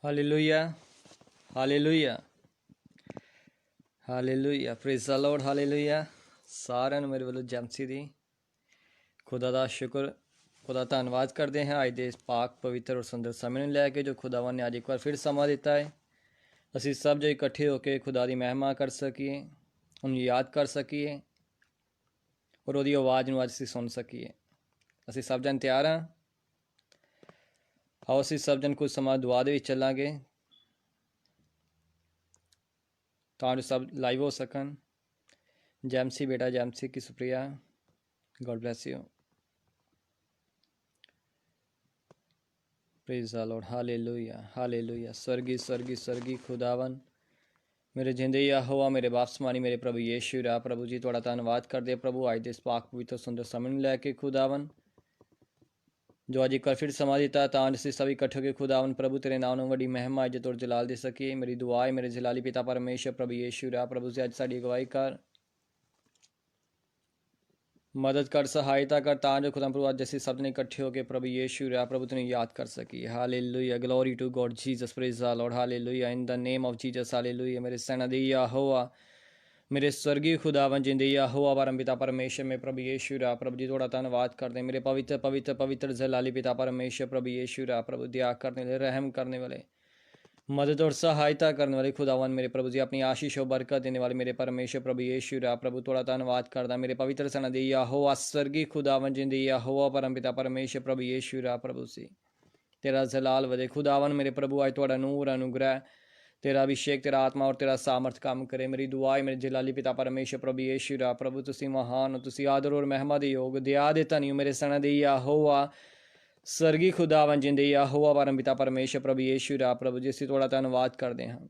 Hallelujah hallelujah hallelujah praise the Lord hallelujah. ਸਾਰਿਆਂ ਨੂੰ ਮੇਰੇ ਵੱਲੋਂ ਜੈਮਸੀ ਦੀ ਖੁਦਾ ਦਾ ਸ਼ੁਕਰ, ਖੁਦਾ ਧੰਨਵਾਦ ਕਰਦੇ ਹਾਂ ਅੱਜ ਦੇ ਇਸ ਪਾਕ ਪਵਿੱਤਰ ਔਰ ਸੁੰਦਰ ਸਮੇਂ ਨੂੰ ਲੈ ਕੇ ਜੋ ਖੁਦਾਵੰ ਨੇ ਅੱਜ ਇੱਕ ਵਾਰ ਫਿਰ ਸਮਾਂ ਦਿੱਤਾ ਹੈ। ਅਸੀਂ ਸਭ ਜੋ ਇਕੱਠੇ ਹੋ ਕੇ ਖੁਦਾ ਦੀ ਮਹਿਮਾ ਕਰ ਸਕੀਏ, ਉਹਨੂੰ ਯਾਦ ਕਰ ਸਕੀਏ ਔਰ ਉਹਦੀ ਆਵਾਜ਼ ਨੂੰ ਅੱਜ ਅਸੀਂ ਸੁਣ ਸਕੀਏ। ਅਸੀਂ ਸਭ ਜਣ ਤਿਆਰ ਹਾਂ। ਆਓ ਅਸੀਂ ਸਭ ਜਣ ਕੁਝ ਸਮਾਂ ਦੁਆ ਦੇ ਵਿੱਚ ਚੱਲਾਂਗੇ ਤਾਂ ਜੋ ਸਭ ਲਾਈਵ ਹੋ ਸਕਣ। ਜੈਮਸੀ ਬੇਟਾ, ਜੈਮਸੀ ਕੀ Supriya, god bless you, praise the Lord hallelujah hallelujah. स्वर्गी स्वर्गी स्वर्गी खुदावन मेरे जिंदे यहोवा, मेरे बापसमानी, मेरे प्रभु यीशु रा प्रभु जी तुहाड़ा धन्नवाद करदे प्रभु अज दे इस पाक पवित्र सुंदर समय नूं लैके खुदावन जो अज एक बार फिर समा दिता तां असीं सब इकट्ठे हो के खुदावन प्रभु तेरे नाम नूं वड्डी महिमा इज्जत और जलाल दे सकीए। मेरी दुआ है मेरे जलाली पिता परमेश्वर प्रभु यीशु रा प्रभु जी अज साडी अगवाई कर, मदद कर, सहायता कर तां जो खुदा प्रभु अज असीं सब ने इकट्ठे हो के प्रभु यीशु रा प्रभु तैनूं याद कर सकीए। Hallelujah, glory to God Jesus, praise the Lord hallelujah, in the name of Jesus hallelujah. मेरे सेना दी यहोवा, मेरे स्वर्गीय खुदावन जिंदे यहोवा परम पिता परमेश्वर में प्रभु यीशु रा प्रभु जी थोड़ा धन्नवाद करते मेरे पवित्र पवित्र पवित्र जलाली पिता परमेश्वर प्रभु यीशु रा प्रभु दया करने वाले, रहम करने वाले, मदद और सहायता करने वाले खुदावन मेरे प्रभु जी, अपनी आशीष और बरकत देने वाले मेरे परमेश्वर प्रभु यीशु रा प्रभु थोड़ा धन्नवाद करदा मेरे पवित्र सना दे यहोवा स्वर्गीय खुदावन जिंदे यहोवा परम पिता परमेश्वर प्रभु यीशु रा प्रभु सी तेरा जलाल वदे खुदावन मेरे प्रभु आज थोड़ा नूर अनुग्रह तेरा अभिषेक तेरा आत्मा और तेरा सामर्थ काम करे। मेरी दुआ है मेरे जलाली पिता परमेश्वर प्रभु यीशु रा प्रभु तुसी महान हो, तुसी आदर और महिमा दे योग, दया दे धनी मेरे सना दे यहोवा स्वर्गीय खुदावन जिंदे यहोवा परम पिता परमेश्वर प्रभु यीशु रा प्रभु जी असीं थोड़ा धन्नवाद करते हैं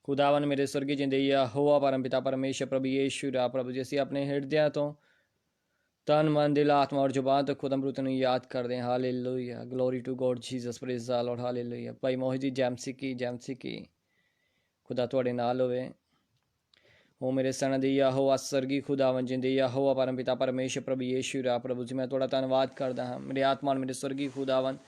खुदावन मेरे स्वर्गीय जिंदे यहोवा परम पिता परमेश्वर प्रभु यीशु रा प्रभु जी असीं अपने हिरदियां तो तन मन दिल आत्मा और जुबान तो खुदा प्रभु तैनूं याद करते हैं। Hallelujah, glory to God Jesus, praise the Lord hallelujah. भाई मोहित जी जैमसी की खुदा तुहाडे नाल होवे। ओ मेरे सन दी यहोवा स्वर्गीय खुदावन जिंदे यहोवा परम पिता परमेश्वर प्रभु यीशु रा प्रभु जी मैं थोड़ा धन्नवाद करदा हां। मेरे आत्मा मेरे स्वर्गीय खुदावन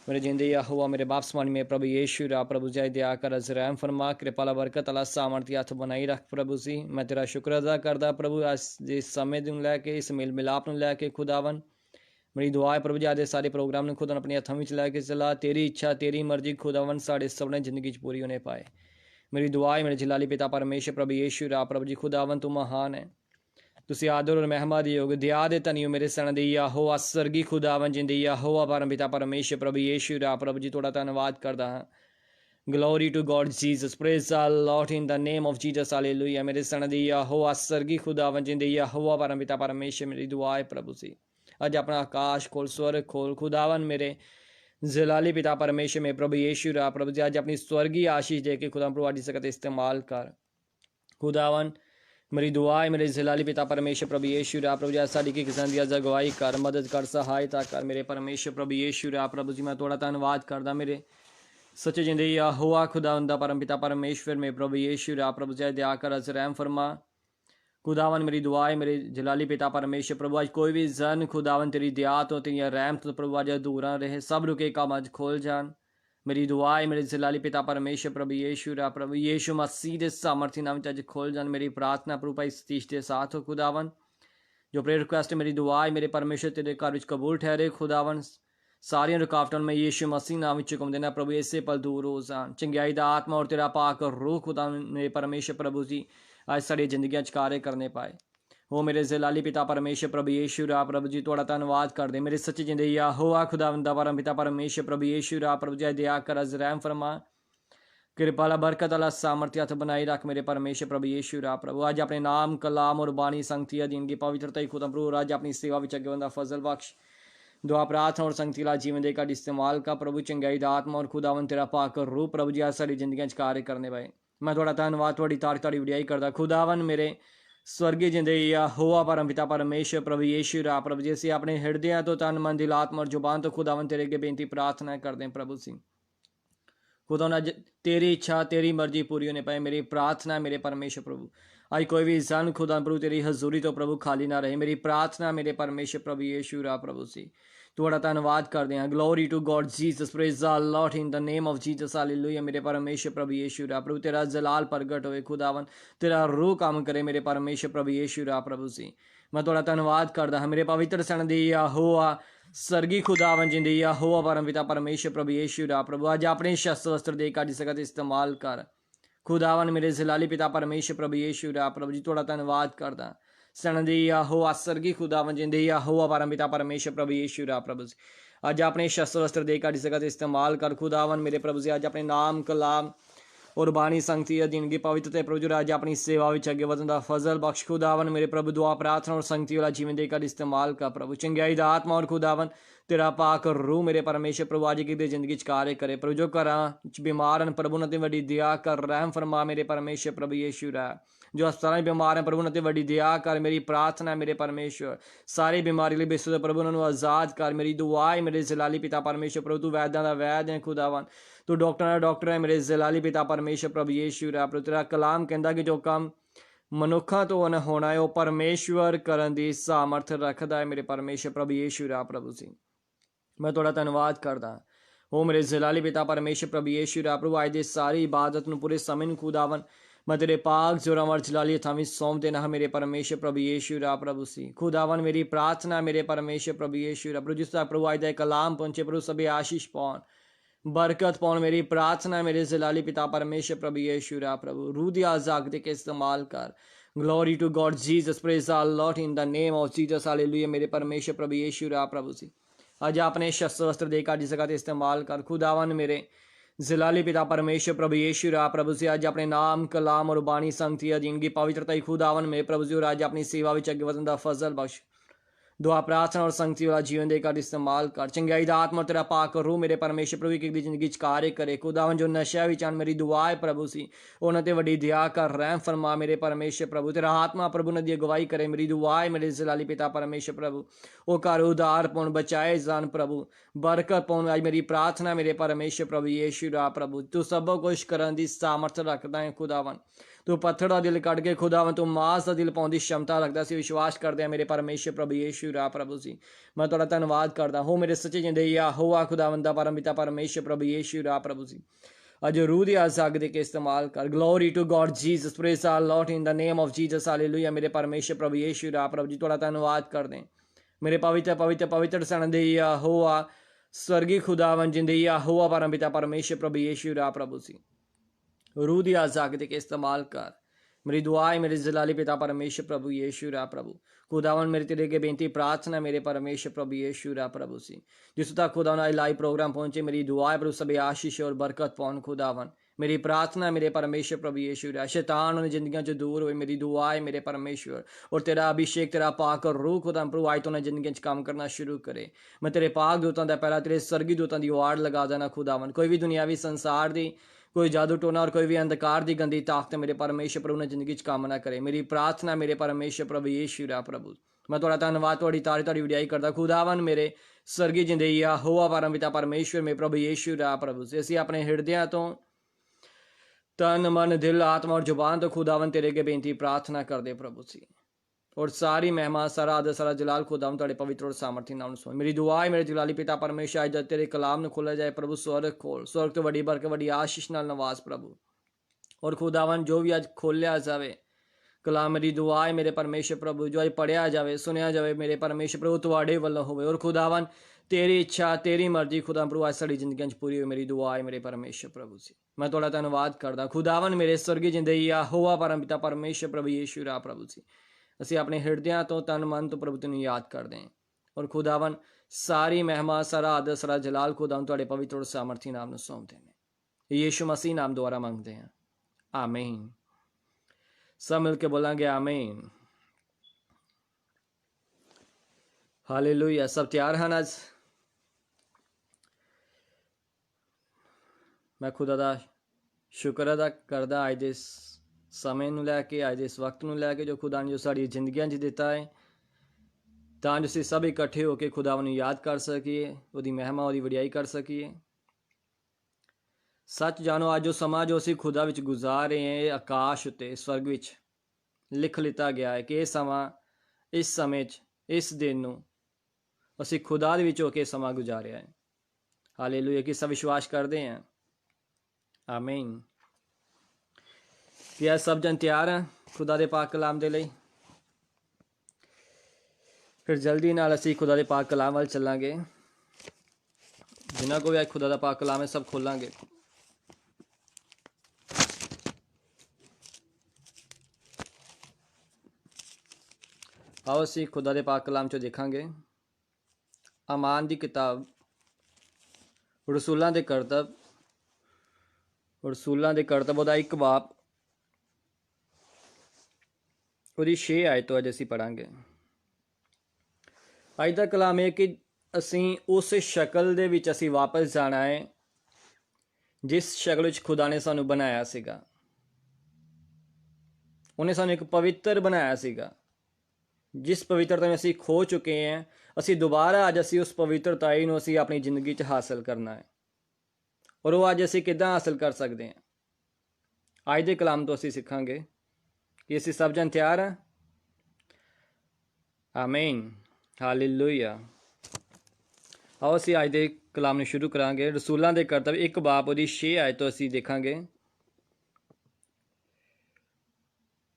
मेरे जिंदे यहोवा मेरे बापसमानी में प्रभु यीशु रा प्रभु जी दया कर, रहम फरमा, कृपा बरकत अल्लाह सामर्थ्य हथ बनाई रख प्रभु जी। मैं तेरा शुक्र अदा करदा प्रभु आज इस समय नूं लैके इस मेल मिलाप नूं लैके खुदावन मेरी दुआ है प्रभु जी आज सारे प्रोग्राम ने खुदा अपने हथों में लैके चला, तेरी इच्छा तेरी मर्जी खुदावन साढ़े सबने जिंदगी पूरी होने पाए। मेरी दुआ है मेरे जलाली पिता परमेश्वर प्रभु यीशु रा प्रभु जी खुदावन तू महान है, तुसी आदर और महिमा दी योग, दया दे धनियो मेरे सन दी यहोवा स्वर्गीय खुदावन जिंदे यहोवा परम पिता परमेश्वर प्रभु यीशु रा प्रभु जी थोड़ा धन्नवाद करदा हां। Glory to God Jesus, praise the Lord in the name of Jesus hallelujah. मेरे सन दी यहोवा स्वर्गीय खुदावन जिंदे यहोवा परम पिता परमेश्वर मेरी दुआ है प्रभु जी अज अपना आकाश खोल, स्वर्ग खोल खुदावन मेरे जलाली पिता परमेश्वर में प्रभु यीशु रा प्रभु जी आज अपनी स्वर्गीय आशीष दे के खुदा प्रभु आज सकत इस्तेमाल कर खुदावन मेरी दुआ है मेरे जलाली पिता परमेश्वर प्रभु यीशु रा प्रभु जी आज साडी की किसान दी अगवाई कर, मदद कर, सहायता कर मेरे परमेश्वर प्रभु यीशु रा प्रभु जी मैं थोड़ा धन्नवाद करदा मेरे सच्चे जिंदे यहोवा खुदावन दा परम पिता परमेश्वर में प्रभु यीशु रा प्रभु जी दया कर, रहम फरमा खुदावन मेरी दुआ है मेरे जलाली पिता परमेश्वर प्रभु आज कोई भी जन खुदावन तेरी दया तो तेरी रहम तो प्रभु आज अधूरा रहे, सब रुके काम आज खोल जान। मेरी दुआ है मेरे जलाली पिता परमेश्वर प्रभु यीशु रा प्रभु यीशु मसीह दे सामर्थ्य नाम च खोल जान। मेरी प्रार्थना प्रभु भाई सतीश के साथ हो खुदावन जो प्रेयर रिक्वेस्ट मेरी दुआ है मेरे परमेश्वर तेरे घर विच कबूल ठहरे खुदावन सारियां रुकावटां मैं यीशु मसीह नाम विच हुकम देना प्रभु इसे पल दूर हो जान। चंगियाई दा आत्मा और तेरा पाक रूह खुदा मेरे परमेश्वर प्रभु जी आज साड़ी जिंदगी कार्य करने पाए। हो मेरे जलाली पिता परमेश्वर प्रभु यीशु रा प्रभु जी थोड़ा धन्नवाद कर दे मेरे सच्चे जिंदे यहोवा खुदावंदा परम पिता परमेश्वर प्रभु यीशु रा प्रभु जी दया कर, रहम फरमा, कृपा बरकत अल्लाह सामर्थ्य हथ बनाई रख मेरे परमेश्वर प्रभु यीशु रा प्रभु आज अपने नाम कलाम और बाणी संगति अधीन की पवित्रता ही खुदा प्रभु आज अपनी सेवा विच अगे बंदा फजल बख्श दुआ प्रार्थना और संगति ला जीवन दे का इस्तेमाल का प्रभु चंगाई दा आत्मा और खुदावन तेरा पाक रूह प्रभु जी आज सारी जिंदगी कार्य करने पाए। मैं थोड़ा धन्नवाद थोड़ी ताड़ी वडियाई करदा खुदावन मेरे स्वर्गीय जिंदे यहोवा परम पिता परमेश्वर प्रभु यीशु रा प्रभु जी असीं अपने हिरदियां तो तन मन दिल आत्मा और जुबान तो खुदावन तेरे अगे बेनती प्रार्थना करते हैं प्रभु सिंह खुदा अज तेरी इच्छा तेरी मर्जी पूरी होने पाए। मेरी प्रार्थना मेरे परमेश्वर प्रभु आज कोई भी इंसान खुदा प्रभु तेरी हजूरी तो प्रभु खाली ना रहे। मेरी प्रार्थना मेरे परमेश्वर प्रभु यीशु रा प्रभु सी थोड़ा धन्यवाद करते हैं। Glory to God Jesus, praise the Lord in the name of Jesus, hallelujah. मेरे परमेश्वर प्रभु यीशु रा प्रभु तेरा जलाल प्रगट होए खुदावन, तेरा रूह काम करे मेरे परमेश्वर प्रभु यीशु रा प्रभु सी। मैं थोड़ा धन्यवाद करता हाँ मेरे पवित्र सन दी यहोवा सरगी खुदावन जिंदी यहोवा परम पिता परमेश्वर प्रभु यीशु रा प्रभु आज अपने शस्त्र वस्त्र दे का जिसका इस्तेमाल कर खुदावन मेरे जलाली पिता परमेश्वर प्रभु यीशु रा प्रभु जी थोड़ा धन्यवाद करदा सनदी यहोवा सरगी खुदावन जिंदी यहोवा परम पिता परमेश्वर प्रभु यीशु रा प्रभु जी आज अपने शस्त्र वस्त्र दे का जिसका इस्तेमाल कर खुदावन मेरे प्रभु जी आज अपने नाम कलाम और बाणी संगति अधीन की पवित्रता प्रभु जी आज अपनी सेवा विच अगे वधन दा फजल बख्श खुदावन मेरे प्रभु दुआ प्रार्थना और संगति वाला जीवन देकर इस्तेमाल कर प्रभु चंगाई दा आत्मा और खुदावन तेरा पाक रूह मेरे परमेश्वर प्रभु आज की जिंदगी च कार्य करे प्रभु जो करा बीमार हैं प्रभु ने वड्डी दया कर रहम फरमा मेरे परमेश्वर प्रभु यीशु रा जो अस्पताल बीमार हैं प्रभु ने वड्डी दया कर मेरी प्रार्थना मेरे परमेश्वर सारी बीमारी लिए बेसुध प्रभु उन्होंने आजाद कर मेरी दुआ है मेरे जलाली पिता परमेश्वर प्रभु तू वैद्यां दा वैद है खुदावन तू डॉक्टर है मेरे जलाली पिता परमेश्वर प्रभु यीशु रा प्रभु तेरा कलाम कहता कि जो काम मनुखा तो उन्हें होना है वह परमेश्वर करन दी सामर्थ रखता है मेरे परमेश्वर प्रभु यीशु रा प्रभु सी मैं थोड़ा धन्यवाद करदा हो मेरे जलाली पिता परमेश्वर प्रभु यीशु रा प्रभु आज दे सारी इबादत नूं पूरे समय नूं खुदावन मैं तेरे पाक जोरावर जलाली थावी सौंप देना है मेरे परमेश्वर प्रभु यीशु रा प्रभु सी खुदावन मेरी प्रार्थना मेरे परमेश्वर प्रभु यीशु रा प्रभु जिस तरह प्रभु आज दा कलाम पहुंचे प्रभु सभी आशीष पाउन बरकत पाउन मेरी प्रार्थना मेरे जलाली पिता परमेश्वर प्रभु यीशु रा प्रभु रूह दी आजादी के इस्तेमाल कर glory to God Jesus praise the Lord in the name of Jesus hallelujah मेरे परमेश्वर प्रभु यीशु रा प्रभु सी आज अपने शस्त्र वस्त्र देकर जिस जगह इस्तेमाल कर खुदावन मेरे जलाली पिता परमेश्वर प्रभु यीशु रा प्रभु से आज अपने नाम कलाम और बाणी संगति अधीन की पवित्रता खुदावन मेरे प्रभु जी और आज अपनी सेवा विच अगे वधन दा फजल बख्श दुआ प्रार्थना और संगति वाला जीवन देकर इस्तेमाल कर चंगाई दा आत्मा तेरा पाक रूह मेरे परमेश्वर प्रभु की जिंदगी च कार्य करे खुदावन जो नशा विचान मेरी दुआ है प्रभु सी उन्होंने ते वड्डी दया कर रहम फरमा मेरे परमेश्वर प्रभु तेरा आत्मा प्रभु ने दी अगवाई करे मेरी दुआ है मेरे जलाली पिता परमेश्वर प्रभु ओ कर उदार पौन बचाए जान प्रभु बरकत पौन आज मेरी प्रार्थना मेरे परमेश्वर प्रभु यीशु रा प्रभु तू सब कुछ करन दी सामर्थ रखदा है खुदावन तू पत्थर का दिल कट के खुदावन तू मांस का दिल पाउण दी क्षमता रखदा सी विश्वास करदे आ मेरे परमेश्वर प्रभु यीशु रा प्रभु सी मैं तुहाडा धन्नवाद करदा हो मेरे सच्चे जिंदे यहोवा खुदावन दा परम पिता परमेश्वर प्रभु यीशु रा प्रभु सी अज रूह दी आजादी के इस्तेमाल कर glory to God Jesus praise the Lord in the name of Jesus hallelujah मेरे परमेश्वर प्रभु यीशु रा प्रभु जी तुहाडा धन्नवाद करदे मेरे पवित्र पवित्र पवित्र सन दे यहोवा स्वर्गीय खुदावन जिंदे यहोवा परम पिता परमेश्वर प्रभु यीशु रा प्रभु सी रूह दी आजादी के इस्तेमाल कर मेरी दुआ है मेरे जलाली पिता परमेश्वर प्रभु यीशु रा प्रभु खुदावन मेरे तेरे के बेनती प्रार्थना मेरे परमेश्वर प्रभु यीशु रा प्रभु सी जिस तक खुदावन आज लाइव प्रोग्राम पहुंचे मेरी दुआ है प्रभु सभी आशीष और बरकत पाउन खुदावन मेरी प्रार्थना मेरे परमेश्वर प्रभु यीशु रा शैतान उन जिंदगियों से दूर हुए मेरी दुआ है मेरे परमेश्वर और तेरा अभिषेक तेरा पाक और रूह खुदावन प्रभु आज तो उन्हें जिंदगियों से काम करना शुरू करे मैं तेरे पाक दूतां दा पहला तेरे स्वर्गीय दूतां दी वाड़ लगा देना खुदावन कोई भी दुनियावी संसार दी कोई जादू टोना और कोई भी अंधकार की गंदी ताकत मेरे परमेश्वर प्रभु ने जिंदगी च काम ना करे मेरी प्रार्थना मेरे परमेश्वर प्रभु यीशु रा प्रभु मैं थोड़ा धन्यवाद थोड़ी तारी थोड़ी विड़ाई करता खुदावन मेरे स्वर्गीय जिंदे यहोवा परम पिता परमेश्वर मेरे प्रभु यीशु रा प्रभु से असीं अपने हिरदियां तो तन मन दिल आत्मा और जुबान तो खुदावन तेरे के बेनती प्रार्थना कर दे प्रभु सी और सारी मेहमान सारा आदर सारा जलाल खुदावन तेरे पवित्र और सामर्थ्य नाम सुन मेरी दुआ है मेरे जलाली पिता परमेश्वर आज तेरे कलाम ने खोला जाए प्रभु स्वर्ग खोल स्वर्ग तो बड़ी बरकत बड़ी आशीष नाल नवाज प्रभु और खुदावन जो भी आज खोलिया जाए कलाम मेरी दुआ है मेरे परमेश्वर प्रभु जो आज पढ़िया जाए सुनिया जाए मेरे परमेश्वर प्रभु तुहाडे वल्लों होवे और खुदावन तेरी इच्छा तेरी मर्जी खुदा प्रभु आज साड़ी जिंदगी पूरी हुई मेरी दुआ है मेरे परमेश्वर प्रभु से मैं थोड़ा धन्यवाद करदा खुदावन मेरे स्वर्गीय जिंदे यहोवा परम पिता परमेश्वर प्रभु यीशु रा प्रभु से ਅਸੀਂ ਆਪਣੇ ਹਿਰਦਿਆਂ ਤੋਂ ਤਨ ਮਨ ਤੋਂ ਪ੍ਰਭੂ ਨੂੰ ਯਾਦ ਕਰਦੇ ਹਾਂ ਔਰ ਖੁਦਾਵੰ ਸਾਰੀ ਮਹਿਮਾ ਸਾਰਾ ਆਦਰ ਸਾਰਾ ਜਲਾਲ ਖੁਦਾਵੰ ਤੁਹਾਡੇ ਪਵਿੱਤਰ ਸਾਮਰਥੀ ਨਾਮ ਨੂੰ ਸੌਂਪਦੇ ਨੇ ਯੀਸ਼ੂ ਮਸੀਹ ਨਾਮ ਦੁਆਰਾ ਮੰਗਦੇ ਹਾਂ ਆਮੀਨ सब मिल के बोलेंगे आमीन हालेलुया सब तैयार हैं आज मैं खुदा दा शुक्र अदा करदा अज दे समय नूं लैके अज दे इस वक्त नूं लैके जो खुदा ने जो साड़ी जिंदगियां च दिता है तां जो असीं सब इकट्ठे होकर खुदा नूं याद कर सकीए उहदी महिमा उहदी वडियाई कर सकीए सच जानो अज जो समा जो असीं खुदा विच गुजार रहे हैं आकाश उत्ते स्वर्ग विच ਲਿਖ ਲਿੱਤਾ ਗਿਆ ਹੈ ਕਿ ਇਹ ਸਮਾਂ, ਇਸ ਸਮੇਂ 'ਚ, ਇਸ ਦਿਨ ਨੂੰ ਅਸੀਂ ਖੁਦਾ ਦੇ ਵਿੱਚ ਹੋ ਕੇ ਸਮਾਂ ਗੁਜ਼ਾਰਿਆ ਹੈ। ਹਾਲੇਲੂਇਆ। ਕਿ ਸਭ ਵਿਸ਼ਵਾਸ ਕਰਦੇ ਹਾਂ? ਆਮੀਨ। ਕੀ ਸਭ ਜਨ ਤਿਆਰ ਆ ਖੁਦਾ ਦੇ ਪਾਕ ਕਲਾਮ ਦੇ ਲਈ? ਫਿਰ ਜਲਦੀ ਨਾਲ ਅਸੀਂ ਖੁਦਾ ਦੇ ਪਾਕ ਕਲਾਮ ਵੱਲ ਚੱਲਾਂਗੇ। ਜਿਨ੍ਹਾਂ ਕੋਲ ਵੀ ਅੱਜ ਖੁਦਾ ਦਾ ਪਾਕ ਕਲਾਮ ਹੈ, ਸਭ ਖੋਲਾਂਗੇ। ਆਓ ਅਸੀਂ ਖੁਦਾ ਦੇ ਪਾਕ ਕਲਾਮ 'ਚੋਂ ਦੇਖਾਂਗੇ ਅਮਾਨ ਦੀ ਕਿਤਾਬ, ਰਸੂਲਾਂ ਦੇ ਕਰਤੱਬ, ਉਹਦਾ 1 ਬਾਬ, ਉਹਦੀ 6 ਆਇਤ ਤੋਂ ਅੱਜ ਅਸੀਂ ਪੜ੍ਹਾਂਗੇ। ਅੱਜ ਦਾ ਕਲਾਮ ਹੈ ਕਿ ਅਸੀਂ ਉਸ ਸ਼ਕਲ ਦੇ ਵਿੱਚ ਅਸੀਂ ਵਾਪਸ ਜਾਣਾ ਹੈ ਜਿਸ ਸ਼ਕਲ ਵਿੱਚ ਖੁਦਾ ਨੇ ਸਾਨੂੰ ਬਣਾਇਆ ਸੀਗਾ। ਉਹਨੇ ਸਾਨੂੰ ਇੱਕ ਪਵਿੱਤਰ ਬਣਾਇਆ ਸੀਗਾ। ਜਿਸ ਪਵਿੱਤਰਤਾ ਨੂੰ ਅਸੀਂ ਖੋ ਚੁੱਕੇ ਹਾਂ, ਅਸੀਂ ਦੁਬਾਰਾ ਅੱਜ ਅਸੀਂ ਉਸ ਪਵਿੱਤਰਤਾ ਨੂੰ ਅਸੀਂ ਆਪਣੀ ਜ਼ਿੰਦਗੀ 'ਚ ਹਾਸਲ ਕਰਨਾ ਹੈ। ਔਰ ਉਹ ਅੱਜ ਅਸੀਂ ਕਿੱਦਾਂ ਹਾਸਲ ਕਰ ਸਕਦੇ ਹਾਂ? ਅੱਜ ਦੇ ਕਲਾਮ ਤੋਂ ਅਸੀਂ ਸਿੱਖਾਂਗੇ। ਕਿ ਅਸੀਂ ਸਭ ਜਨ ਤਿਆਰ ਹਾਂ? ਆਮੀਨ। ਹਾਲੇਲੂਇਆ। ਆਓ ਅਸੀਂ ਅੱਜ ਦੇ ਕਲਾਮ ਨੂੰ ਸ਼ੁਰੂ ਕਰਾਂਗੇ। ਰਸੂਲਾਂ ਦੇ ਕਰਤੱਬ 1 ਬਾਬ, ਉਹਦੀ 6 ਆਇਤ ਤੋਂ ਅਸੀਂ ਦੇਖਾਂਗੇ।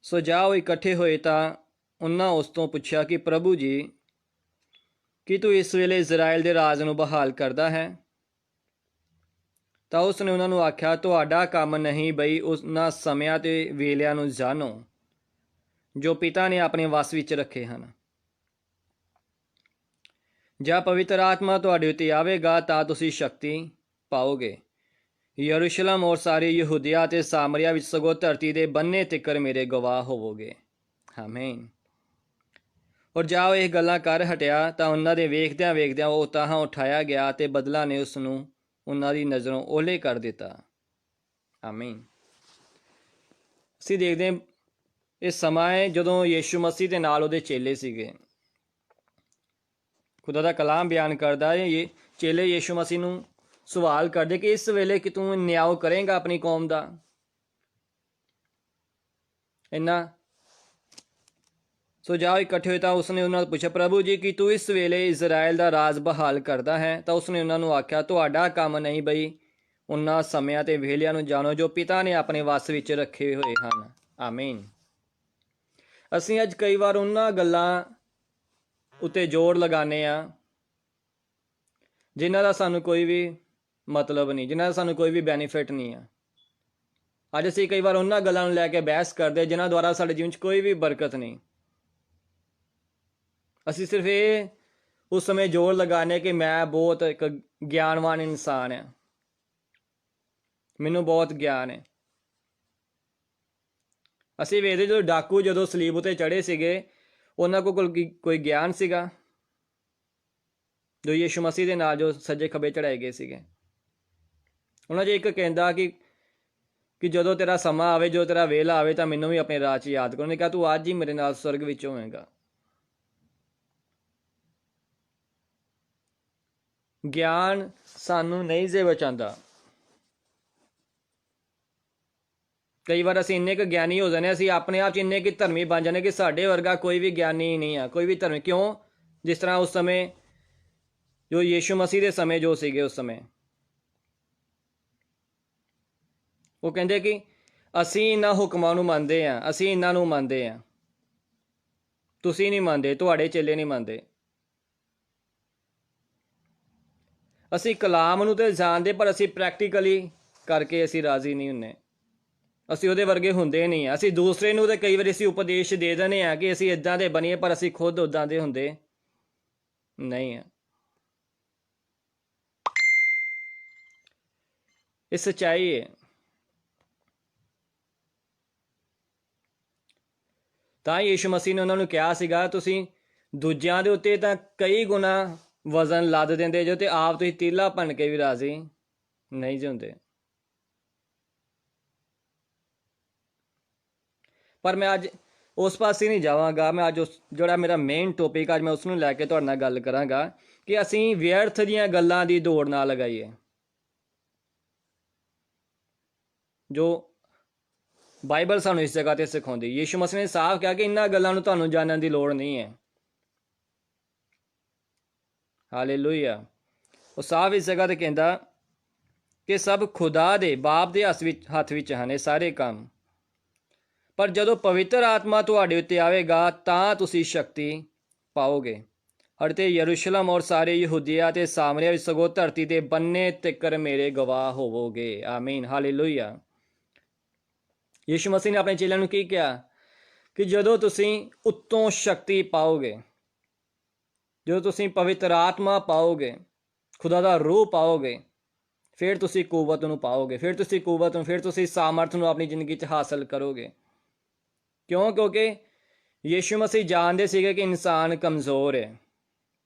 ਸੋ ਜਾਓ ਇਕੱਠੇ ਹੋਏ ਤਾਂ ਉਹਨਾਂ ਉਸ ਤੋਂ ਪੁੱਛਿਆ ਕਿ ਪ੍ਰਭੂ ਜੀ, ਕੀ ਤੂੰ ਇਸ ਵੇਲੇ ਇਜ਼ਰਾਈਲ ਦੇ ਰਾਜ ਨੂੰ ਬਹਾਲ ਕਰਦਾ ਹੈ? ਤਾਂ ਉਸ ਨੇ ਉਹਨਾਂ ਨੂੰ ਆਖਿਆ, ਤੁਹਾਡਾ ਕੰਮ ਨਹੀਂ ਬਈ ਉਹਨਾਂ ਸਮਿਆਂ ਤੇ ਵੇਲਿਆਂ ਨੂੰ ਜਾਣੋ ਜੋ ਪਿਤਾ ਨੇ ਆਪਣੇ ਵੱਸ ਵਿੱਚ ਰੱਖੇ ਹਨ। ਜਾਂ ਪਵਿੱਤਰ ਆਤਮਾ ਤੁਹਾਡੇ ਉੱਤੇ ਆਵੇਗਾ ਤਾਂ ਤੁਸੀਂ ਸ਼ਕਤੀ ਪਾਓਗੇ। ਯਰੂਸ਼ਲਮ ਔਰ ਸਾਰੇ ਯਹੂਦੀਆ ਅਤੇ ਸਾਮਰੀਆ ਵਿੱਚ ਸਗੋਂ ਧਰਤੀ ਦੇ ਬੰਨੇ ਤਿੱਕਰ ਮੇਰੇ ਗਵਾਹ ਹੋਵੋਗੇ। ਆਮੀਨ। ਔਰ ਜਾਓ ਇਹ ਗੱਲਾਂ ਕਰ ਹਟਿਆ ਤਾਂ ਉਹਨਾਂ ਦੇ ਵੇਖਦਿਆਂ ਵੇਖਦਿਆਂ ਉਹ ਤਾਹਾਂ ਉਠਾਇਆ ਗਿਆ ਅਤੇ ਬਦਲਾ ਨੇ ਉਸ ਨੂੰ ਉਹਨਾਂ ਦੀ ਨਜ਼ਰੋਂ ਓਹਲੇ ਕਰ ਦਿੱਤਾ। ਆਮੀਨ। ਅਸੀਂ ਦੇਖਦੇ ਹਾਂ ਇਹ ਸਮਾਂ ਹੈ ਜਦੋਂ ਯੀਸ਼ੂ ਮਸੀਹ ਦੇ ਨਾਲ ਉਹਦੇ ਚੇਲੇ ਸੀਗੇ। ਖੁਦਾ ਦਾ ਕਲਾਮ ਬਿਆਨ ਕਰਦਾ ਹੈ, ਇਹ ਚੇਲੇ ਯੀਸ਼ੂ ਮਸੀਹ ਨੂੰ ਸਵਾਲ ਕਰਦੇ ਕਿ ਇਸ ਵੇਲੇ ਕਿ ਤੂੰ ਨਿਆਂ ਕਰੇਂਗਾ ਆਪਣੀ ਕੌਮ ਦਾ? ਸੋ ਜਾਓ ਇਕੱਠੇ ਹੋਏ ਤਾਂ ਉਸਨੇ ਉਹਨਾਂ ਨੂੰ ਪੁੱਛਿਆ, ਪ੍ਰਭੂ ਜੀ, ਕੀ ਤੂੰ ਇਸ ਵੇਲੇ ਇਜ਼ਰਾਈਲ ਦਾ ਰਾਜ ਬਹਾਲ ਕਰਦਾ ਹੈ? ਤਾਂ ਉਸਨੇ ਉਹਨਾਂ ਨੂੰ ਆਖਿਆ, ਤੁਹਾਡਾ ਕੰਮ ਨਹੀਂ ਬਈ ਉਹਨਾਂ ਸਮਿਆਂ ਤੇ ਵੇਲਿਆਂ ਨੂੰ ਜਾਣੋ ਜੋ ਪਿਤਾ ਨੇ ਆਪਣੇ ਵੱਸ ਵਿੱਚ ਰੱਖੇ ਹੋਏ ਹਨ। ਆਮੀਨ। ਅਸੀਂ ਅੱਜ ਕਈ ਵਾਰ ਉਹਨਾਂ ਗੱਲਾਂ ਉੱਤੇ ਜ਼ੋਰ ਲਗਾਉਂਦੇ ਹਾਂ ਜਿਨ੍ਹਾਂ ਦਾ ਸਾਨੂੰ ਕੋਈ ਵੀ ਮਤਲਬ ਨਹੀਂ, ਜਿਨ੍ਹਾਂ ਦਾ ਸਾਨੂੰ ਕੋਈ ਵੀ ਬੈਨੀਫਿਟ ਨਹੀਂ ਆ। ਅੱਜ ਅਸੀਂ ਕਈ ਵਾਰ ਉਹਨਾਂ ਗੱਲਾਂ ਨੂੰ ਲੈ ਕੇ ਬਹਿਸ ਕਰਦੇ ਜਿਨ੍ਹਾਂ ਦੁਆਰਾ ਸਾਡੇ ਜੀਵਨ 'ਚ ਕੋਈ ਵੀ ਬਰਕਤ ਨਹੀਂ। ਅਸੀਂ ਸਿਰਫ ਇਹ ਉਸ ਸਮੇਂ ਜ਼ੋਰ ਲਗਾਉਂਦੇ ਕਿ ਮੈਂ ਬਹੁਤ ਇੱਕ ਗਿਆਨਵਾਨ ਇਨਸਾਨ ਹਾਂ, ਮੈਨੂੰ ਬਹੁਤ ਗਿਆਨ ਹੈ। ਅਸੀਂ ਵੇਖਦੇ ਜਦੋਂ ਡਾਕੂ ਜਦੋਂ ਸਲੀਬ ਉੱਤੇ ਚੜ੍ਹੇ ਸੀਗੇ, ਉਹਨਾਂ ਕੋਲ ਕੋਈ ਗਿਆਨ ਸੀਗਾ? ਜੋ ਯੀਸ਼ੂ ਮਸੀਹ ਦੇ ਨਾਲ ਜੋ ਸੱਜੇ ਖੱਬੇ ਚੜਾਏ ਗਏ ਸੀਗੇ, ਉਹਨਾਂ 'ਚ ਇੱਕ ਕਹਿੰਦਾ ਕਿ ਜਦੋਂ ਤੇਰਾ ਸਮਾਂ ਆਵੇ, ਜੋ ਤੇਰਾ ਵੇਲਾ ਆਵੇ ਤਾਂ ਮੈਨੂੰ ਵੀ ਆਪਣੇ ਰਾਹ 'ਚ ਯਾਦ ਕਰੋ। ਉਹਨੇ ਕਿਹਾ ਤੂੰ ਅੱਜ ਹੀ ਮੇਰੇ ਨਾਲ ਸਵਰਗ ਵਿੱਚ ਹੋਵੇਂਗਾ। ਗਿਆਨ ਸਾਨੂੰ ਨਹੀਂ ਜੇ ਬਚਾਉਂਦਾ। ਕਈ ਵਾਰ ਅਸੀਂ ਇੰਨੇ ਕੁ ਗਿਆਨੀ ਹੋ ਜਾਂਦੇ, ਅਸੀਂ ਆਪਣੇ ਆਪ 'ਚ ਇੰਨੇ ਕੁ ਧਰਮੀ ਬਣ ਜਾਂਦੇ ਕਿ ਸਾਡੇ ਵਰਗਾ ਕੋਈ ਵੀ ਗਿਆਨੀ ਨਹੀਂ ਆ, ਕੋਈ ਵੀ ਧਰਮੀ। ਕਿਉਂ? ਜਿਸ ਤਰ੍ਹਾਂ ਉਸ ਸਮੇਂ ਜੋ ਯੀਸ਼ੂ ਮਸੀਹ ਦੇ ਸਮੇਂ ਜੋ ਸੀਗੇ, ਉਸ ਸਮੇਂ ਉਹ ਕਹਿੰਦੇ ਕਿ ਅਸੀਂ ਇਹਨਾਂ ਹੁਕਮਾਂ ਨੂੰ ਮੰਨਦੇ ਹਾਂ, ਅਸੀਂ ਇਹਨਾਂ ਨੂੰ ਮੰਨਦੇ ਹਾਂ, ਤੁਸੀਂ ਨਹੀਂ ਮੰਨਦੇ, ਤੁਹਾਡੇ ਚੇਲੇ ਨਹੀਂ ਮੰਨਦੇ। ਅਸੀਂ ਕਲਾਮ ਨੂੰ ਤਾਂ ਜਾਣਦੇ ਪਰ ਅਸੀਂ ਪ੍ਰੈਕਟੀਕਲੀ ਕਰਕੇ ਅਸੀਂ ਰਾਜ਼ੀ ਨਹੀਂ ਹੁੰਦੇ। ਅਸੀਂ ਉਹਦੇ ਵਰਗੇ ਹੁੰਦੇ ਨਹੀਂ ਹਾਂ। ਅਸੀਂ ਦੂਸਰੇ ਨੂੰ ਤਾਂ ਕਈ ਵਾਰੀ ਅਸੀਂ ਉਪਦੇਸ਼ ਦੇ ਦਿੰਦੇ ਹਾਂ ਕਿ ਅਸੀਂ ਇੱਦਾਂ ਦੇ ਬਣੀਏ, ਪਰ ਅਸੀਂ ਖੁਦ ਉੱਦਾਂ ਦੇ ਹੁੰਦੇ ਨਹੀਂ ਹਾਂ। ਇਹ ਸੱਚਾਈ ਹੈ। ਤਾਂ ਯੀਸ਼ੂ ਮਸੀਹ ਨੇ ਉਹਨਾਂ ਨੂੰ ਕਿਹਾ ਸੀਗਾ, ਤੁਸੀਂ ਦੂਜਿਆਂ ਦੇ ਉੱਤੇ ਤਾਂ ਕਈ ਗੁਣਾ ਵਜ਼ਨ ਲੱਦ ਦਿੰਦੇ ਜੋ, ਤੇ ਆਪ ਤੁਸੀਂ ਤੀਲਾ ਭੰਨ ਕੇ ਵੀ ਰਾਜ਼ੀ ਨਹੀਂ ਜੇ ਹੁੰਦੇ। ਪਰ ਮੈਂ ਅੱਜ ਉਸ ਪਾਸੇ ਨਹੀਂ ਜਾਵਾਂਗਾ। ਮੈਂ ਅੱਜ ਜਿਹੜਾ ਮੇਰਾ ਮੇਨ ਟੌਪਿਕ ਅੱਜ ਮੈਂ ਉਸ ਨੂੰ ਲੈ ਕੇ ਤੁਹਾਡੇ ਨਾਲ ਗੱਲ ਕਰਾਂਗਾ ਕਿ ਅਸੀਂ ਵਿਅਰਥ ਦੀਆਂ ਗੱਲਾਂ ਦੀ ਦੌੜ ਨਾ ਲਗਾਈਏ। ਜੋ ਬਾਈਬਲ ਸਾਨੂੰ ਇਸ ਜਗ੍ਹਾ ਤੇ ਸਿਖਾਉਂਦੀ। ਯੀਸ਼ੂ ਮਸੀਹ ਨੇ ਸਾਫ਼ ਕਿਹਾ ਕਿ ਇਹਨਾਂ ਗੱਲਾਂ ਨੂੰ ਤੁਹਾਨੂੰ ਜਾਣਨ ਦੀ ਲੋੜ ਨਹੀਂ ਹੈ। ਹਾਲੇਲੂਇਆ। ਉਹ ਸਾਫ਼ ਇਸ ਜਗ੍ਹਾ ਤੇ ਕਹਿੰਦਾ ਕਿ ਸਭ ਖੁਦਾ ਦੇ ਬਾਪ ਦੇ ਹੱਥ ਵਿੱਚ ਹਨ ਇਹ ਸਾਰੇ ਕੰਮ, ਪਰ ਜਦੋਂ ਪਵਿੱਤਰ ਆਤਮਾ ਤੁਹਾਡੇ ਉੱਤੇ ਆਵੇਗਾ ਤਾਂ ਤੁਸੀਂ ਸ਼ਕਤੀ ਪਾਓਗੇ ਅਤੇ ਯਰੂਸ਼ਲਮ ਔਰ ਸਾਰੇ ਯਹੂਦੀਆ ਤੇ ਸਾਮਰੀਆ ਵਿੱਚ ਸਗੋਂ ਧਰਤੀ ਦੇ ਬੰਨੇ ਤਿੱਕਰ ਮੇਰੇ ਗਵਾਹ ਹੋਵੋਗੇ। ਆਮੀਨ। ਹਾਲੇਲੂਇਆ। ਯੀਸ਼ੂ ਮਸੀਹ ਨੇ ਆਪਣੇ ਚੇਲਿਆਂ ਨੂੰ ਕੀ ਕਿਹਾ ਕਿ ਜਦੋਂ ਤੁਸੀਂ ਉੱਤੋਂ ਸ਼ਕਤੀ ਪਾਓਗੇ, ਜਦੋਂ ਤੁਸੀਂ ਪਵਿੱਤਰ ਆਤਮਾ ਪਾਓਗੇ, ਖੁਦਾ ਦਾ ਰੂਹ ਪਾਓਗੇ, ਫਿਰ ਤੁਸੀਂ ਕੁਵਤ ਨੂੰ ਪਾਓਗੇ, ਫਿਰ ਤੁਸੀਂ ਸਾਮਰਥ ਨੂੰ ਆਪਣੀ ਜ਼ਿੰਦਗੀ 'ਚ ਹਾਸਲ ਕਰੋਗੇ। ਕਿਉਂ? ਕਿਉਂਕਿ ਯੀਸ਼ੂ ਮਸੀਹ ਜਾਣਦੇ ਸੀਗੇ ਕਿ ਇਨਸਾਨ ਕਮਜ਼ੋਰ ਹੈ।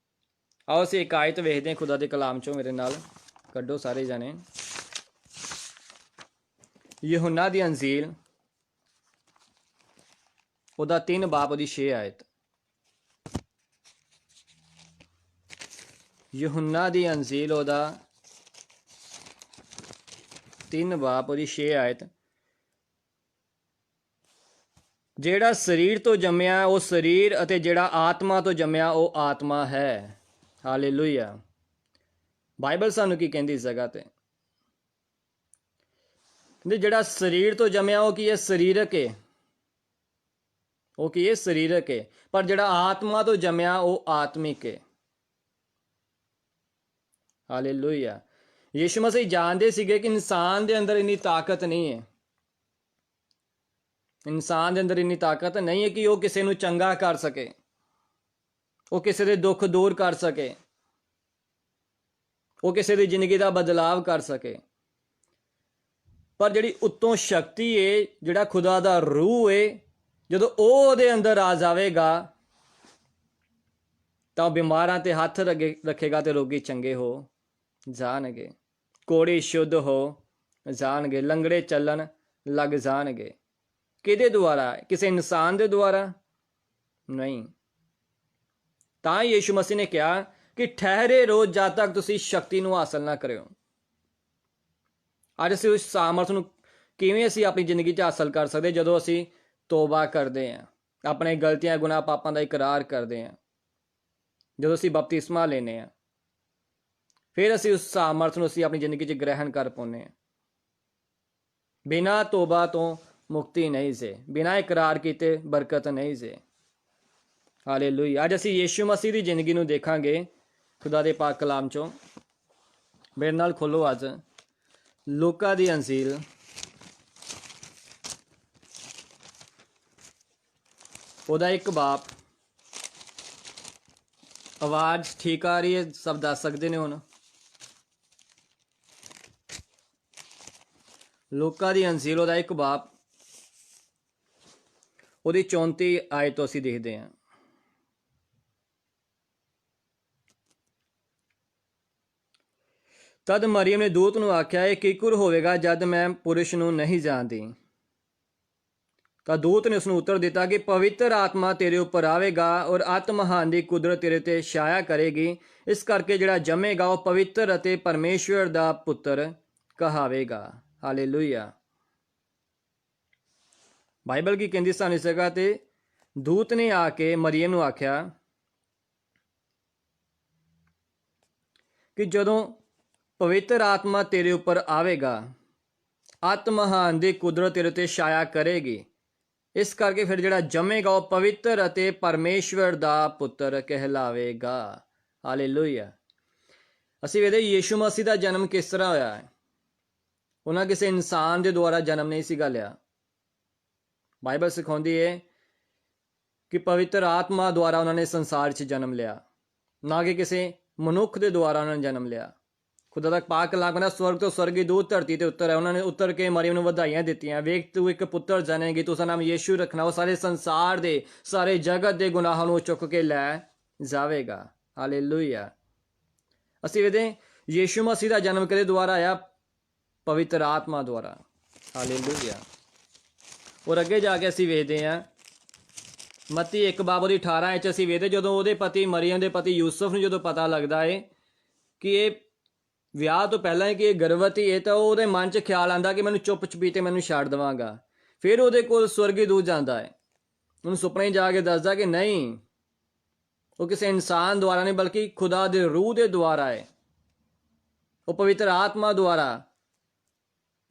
ਆਓ ਅਸੀਂ ਇੱਕ ਆਇਤ ਵੇਖਦੇ ਹਾਂ ਖੁਦਾ ਦੇ ਕਲਾਮ 'ਚੋਂ। ਮੇਰੇ ਨਾਲ ਕੱਢੋ ਸਾਰੇ ਜਾਣੇ। ਯਹੂਨਾ ਦੀ ਅੰਜੀਲ ਉਹਦਾ 3 ਬਾਬ ਉਹਦੀ 6 ਆਇਤ। ਯਹੂਨਾ ਦੀ ਅੰਜੀਲ ਉਹਦਾ 3 ਬਾਬ ਉਹਦੀ 6 ਆਇਤ। ਜਿਹੜਾ ਸਰੀਰ ਤੋਂ ਜੰਮਿਆ ਉਹ ਸਰੀਰ, ਅਤੇ ਜਿਹੜਾ ਆਤਮਾ ਤੋਂ ਜੰਮਿਆ ਉਹ ਆਤਮਾ ਹੈ। ਹਾਲੇਲੂਇਆ। ਬਾਈਬਲ ਸਾਨੂੰ ਕੀ ਕਹਿੰਦੀ ਇਸ ਜਗ੍ਹਾ ਤੇ? ਕਹਿੰਦੇ ਜਿਹੜਾ ਸਰੀਰ ਤੋਂ ਜੰਮਿਆ ਉਹ ਕੀ ਹੈ? ਸਰੀਰਕ ਹੈ। ਉਹ ਕੀ ਹੈ? ਸਰੀਰਕ ਹੈ। ਪਰ ਜਿਹੜਾ ਆਤਮਾ ਤੋਂ ਜੰਮਿਆ ਉਹ ਆਤਮਿਕ ਹੈ। ਹਾਲੇਲੂਇਆ। ਯੀਸ਼ੂ ਮਸੀਹ ਜਾਣਦੇ ਸੀਗੇ ਕਿ ਇਨਸਾਨ ਦੇ ਅੰਦਰ ਇੰਨੀ ਤਾਕਤ ਨਹੀਂ ਹੈ। ਇਨਸਾਨ ਦੇ ਅੰਦਰ ਇੰਨੀ ਤਾਕਤ ਨਹੀਂ ਹੈ ਕਿ ਉਹ ਕਿਸੇ ਨੂੰ ਚੰਗਾ ਕਰ ਸਕੇ, ਉਹ ਕਿਸੇ ਦੇ ਦੁੱਖ ਦੂਰ ਕਰ ਸਕੇ, ਉਹ ਕਿਸੇ ਦੀ ਜ਼ਿੰਦਗੀ ਦਾ ਬਦਲਾਵ ਕਰ ਸਕੇ। ਪਰ ਜਿਹੜੀ ਉੱਤੋਂ ਸ਼ਕਤੀ ਏ, ਜਿਹੜਾ ਖੁਦਾ ਦਾ ਰੂਹ ਏ, ਜਦੋਂ ਉਹ ਉਹਦੇ ਅੰਦਰ ਆ ਜਾਵੇਗਾ ਤਾਂ ਬਿਮਾਰਾਂ ਤੇ ਹੱਥ ਰੱਖੇਗਾ ਤੇ ਰੋਗੀ ਚੰਗੇ ਹੋ ਜਾਣਗੇ, ਕੋੜੇ ਸ਼ੁੱਧ ਹੋ ਜਾਣਗੇ, ਲੰਗੜੇ ਚੱਲਣ ਲੱਗ ਜਾਣਗੇ। ਕਿਹਦੇ ਦੁਆਰਾ? ਕਿਸੇ ਇਨਸਾਨ ਦੇ ਦੁਆਰਾ ਨਹੀਂ। ਤਾਂ ਯੀਸ਼ੂ ਮਸੀਹ ਨੇ ਕਿਹਾ ਕਿ ਠਹਿਰੇ ਰਹੋ ਜਦ ਤੱਕ ਤੁਸੀਂ ਸ਼ਕਤੀ ਨੂੰ ਹਾਸਲ ਨਾ ਕਰਿਓ। ਅੱਜ ਅਸੀਂ ਉਸ ਸਾਮਰਥ ਨੂੰ ਕਿਵੇਂ ਅਸੀਂ ਆਪਣੀ ਜ਼ਿੰਦਗੀ 'ਚ ਹਾਸਲ ਕਰ ਸਕਦੇ? ਜਦੋਂ ਅਸੀਂ ਤੋਬਾ ਕਰਦੇ ਹਾਂ, ਆਪਣੇ ਗਲਤੀਆਂ ਗੁਨਾਹ ਪਾਪਾਂ ਦਾ ਇਕਰਾਰ ਕਰਦੇ ਹਾਂ, ਜਦੋਂ ਅਸੀਂ ਬਪਤਿਸਮਾ ਲੈਂਦੇ ਹਾਂ, ਫਿਰ ਅਸੀਂ ਉਸ ਸਾਮਰਥ ਨੂੰ ਅਸੀਂ ਆਪਣੀ ਜ਼ਿੰਦਗੀ 'ਚ ਗ੍ਰਹਿਣ ਕਰ ਪਾਉਂਦੇ ਹਾਂ। ਬਿਨਾਂ ਤੋਬਾ ਤੋਂ ਮੁਕਤੀ ਨਹੀਂ ਸੀ, ਬਿਨਾਂ ਇਕਰਾਰ ਕੀਤੇ ਬਰਕਤ ਨਹੀਂ ਸੀ। ਹਾਲੇਲੂਇਆ। ਅੱਜ ਅਸੀਂ ਯੀਸ਼ੂ ਮਸੀਹ ਦੀ ਜ਼ਿੰਦਗੀ ਨੂੰ ਦੇਖਾਂਗੇ ਖੁਦਾ ਦੇ ਪਾਕ ਕਲਾਮ 'ਚੋਂ। ਮੇਰੇ ਨਾਲ ਖੋਲੋ ਅੱਜ ਲੂਕਾ ਦੀ ਅੰਜੀਲ ਉਹਦਾ 1 ਬਾਬ। ਆਵਾਜ਼ ਠੀਕ ਆ ਰਹੀ ਹੈ? ਸਭ ਦੱਸ ਸਕਦੇ ਨੇ ਹੁਣ? ਲੂਕਾ ਦੀ ਅੰਜੀਲ ਉਹਦਾ 1 ਬਾਬ ਉਹਦੀ 34 ਆਇਤ ਤੋਂ ਅਸੀਂ ਦੇਖਦੇ ਹਾਂ। ਤਦ ਮਰੀਮ ਨੇ ਦੂਤ ਨੂੰ ਆਖਿਆ, ਇਹ ਕਿਕੁਰ ਹੋਵੇਗਾ ਜਦ ਮੈਂ ਪੁਰਸ਼ ਨੂੰ ਨਹੀਂ ਜਾਣਦੀ। ਤਾਂ ਦੂਤ ਨੇ ਉਸ ਨੂੰ ਉੱਤਰ ਦਿੱਤਾ ਕਿ ਪਵਿੱਤਰ ਆਤਮਾ ਤੇਰੇ ਉੱਪਰ ਆਵੇਗਾ ਔਰ ਅਤਿ ਮਹਾਨ ਦੀ ਕੁਦਰਤ ਤੇਰੇ ਤੇ ਛਾਇਆ ਕਰੇਗੀ। ਇਸ ਕਰਕੇ ਜਿਹੜਾ ਜੰਮੇਗਾ ਉਹ ਪਵਿੱਤਰ ਅਤੇ ਪਰਮੇਸ਼ਵਰ ਦਾ ਪੁੱਤਰ ਕਹਾਵੇਗਾ। ਹਾਲੇਲੂਇਆ। ਬਾਈਬਲ ਕੀ ਕਹਿੰਦੀ ਸਾਨੂੰ ਇਸ ਜਗ੍ਹਾ ਤੇ? ਦੂਤ ਨੇ ਆ ਕੇ ਮਰੀਮ ਨੂੰ ਆਖਿਆ ਕਿ ਜਦੋਂ ਪਵਿੱਤਰ ਆਤਮਾ ਤੇਰੇ ਉੱਪਰ ਆਵੇਗਾ, ਅਤਿ ਮਹਾਨ ਦੀ ਕੁਦਰਤ ਤੇਰੇ ਤੇ ਛਾਇਆ ਕਰੇਗੀ। ਇਸ ਕਰਕੇ ਫਿਰ ਜਿਹੜਾ ਜੰਮੇਗਾ ਉਹ ਪਵਿੱਤਰ ਅਤੇ ਪਰਮੇਸ਼ਵਰ ਦਾ ਪੁੱਤਰ ਕਹਿਲਾਵੇਗਾ। ਹਾਲੇਲੂਇਆ। ਅਸੀਂ ਵੇਖਦੇ ਯੀਸ਼ੂ ਮਸੀਹ ਦਾ ਜਨਮ ਕਿਸ ਤਰ੍ਹਾਂ ਹੋਇਆ ਹੈ। ਉਹਨਾਂ ਕਿਸੇ ਇਨਸਾਨ ਦੇ ਦੁਆਰਾ ਜਨਮ ਨਹੀਂ ਸੀਗਾ ਲਿਆ। ਬਾਈਬਲ ਸਿਖਾਉਂਦੀ ਹੈ ਕਿ ਪਵਿੱਤਰ ਆਤਮਾ ਦੁਆਰਾ ਉਹਨਾਂ ਨੇ ਸੰਸਾਰ 'ਚ ਜਨਮ ਲਿਆ, ਨਾ ਕਿ ਕਿਸੇ ਮਨੁੱਖ ਦੇ ਦੁਆਰਾ ਉਹਨਾਂ ਨੇ ਜਨਮ ਲਿਆ। ਖੁਦਾ ਦਾ ਪਾਕ ਕਲਾਮ ਕਹਿੰਦਾ ਸਵਰਗ ਤੋਂ ਸਵਰਗੀ ਦੂਤ ਧਰਤੀ ਤੇ ਉਤਰ ਹੈ। ਉਹਨਾਂ ਨੇ ਉਤਰ ਕੇ ਮਰੀਮ ਨੂੰ ਵਧਾਈਆਂ ਦਿੱਤੀਆਂ, ਵੇਖ ਤੂੰ ਇੱਕ ਪੁੱਤਰ ਜਨੇਗੀ, ਤੂੰ ਉਸਦਾ ਨਾਮ ਯੀਸ਼ੂ ਰੱਖਣਾ। ਉਹ ਸਾਰੇ ਸੰਸਾਰ ਦੇ, ਸਾਰੇ ਜਗਤ ਦੇ ਗੁਨਾਹਾਂ ਨੂੰ ਚੁੱਕ ਕੇ ਲੈ ਜਾਵੇਗਾ। ਹਾਲੇਲੂਇਆ। ਅਸੀਂ ਵੇਖਦੇ ਯੀਸ਼ੂ ਮਸੀਹ ਦਾ ਜਨਮ ਕਿਹਦੇ ਦੁਆਰਾ ਆਇਆ? ਪਵਿੱਤਰ ਆਤਮਾ ਦੁਆਰਾ। ਹਾਲੇਲੂਇਆ। ਔਰ ਅੱਗੇ ਜਾ ਕੇ ਅਸੀਂ ਵੇਖਦੇ ਹਾਂ ਮੱਤੀ 1 ਬਾਬ ਉਹਦੀ 18 ਵਿੱਚ ਅਸੀਂ ਵੇਖਦੇ ਜਦੋਂ ਉਹਦੇ ਪਤੀ ਮਰੀਮ ਦੇ ਪਤੀ ਯੂਸਫ ਨੂੰ ਜਦੋਂ ਪਤਾ ਲੱਗਦਾ ਹੈ ਕਿ ਇਹ ਵਿਆਹ ਤੋਂ ਪਹਿਲਾਂ ਹੀ ਕਿ ਇਹ ਗਰਭਵਤੀ ਹੈ, ਤਾਂ ਉਹਦੇ ਮਨ 'ਚ ਖਿਆਲ ਆਉਂਦਾ ਕਿ ਮੈਨੂੰ ਚੁੱਪ ਚਪੀਤੇ ਮੈਨੂੰ ਛੱਡ ਦੇਵਾਂਗਾ। ਫਿਰ ਉਹਦੇ ਕੋਲ ਸਵਰਗੀ ਦੂਤ ਜਾਂਦਾ ਹੈ, ਉਹਨੂੰ ਸੁਪਨੇ ਜਾ ਕੇ ਦੱਸਦਾ ਕਿ ਨਹੀਂ, ਉਹ ਕਿਸੇ ਇਨਸਾਨ ਦੁਆਰਾ ਨਹੀਂ ਬਲਕਿ ਖੁਦਾ ਦੇ ਰੂਹ ਦੇ ਦੁਆਰਾ ਹੈ, ਉਹ ਪਵਿੱਤਰ ਆਤਮਾ ਦੁਆਰਾ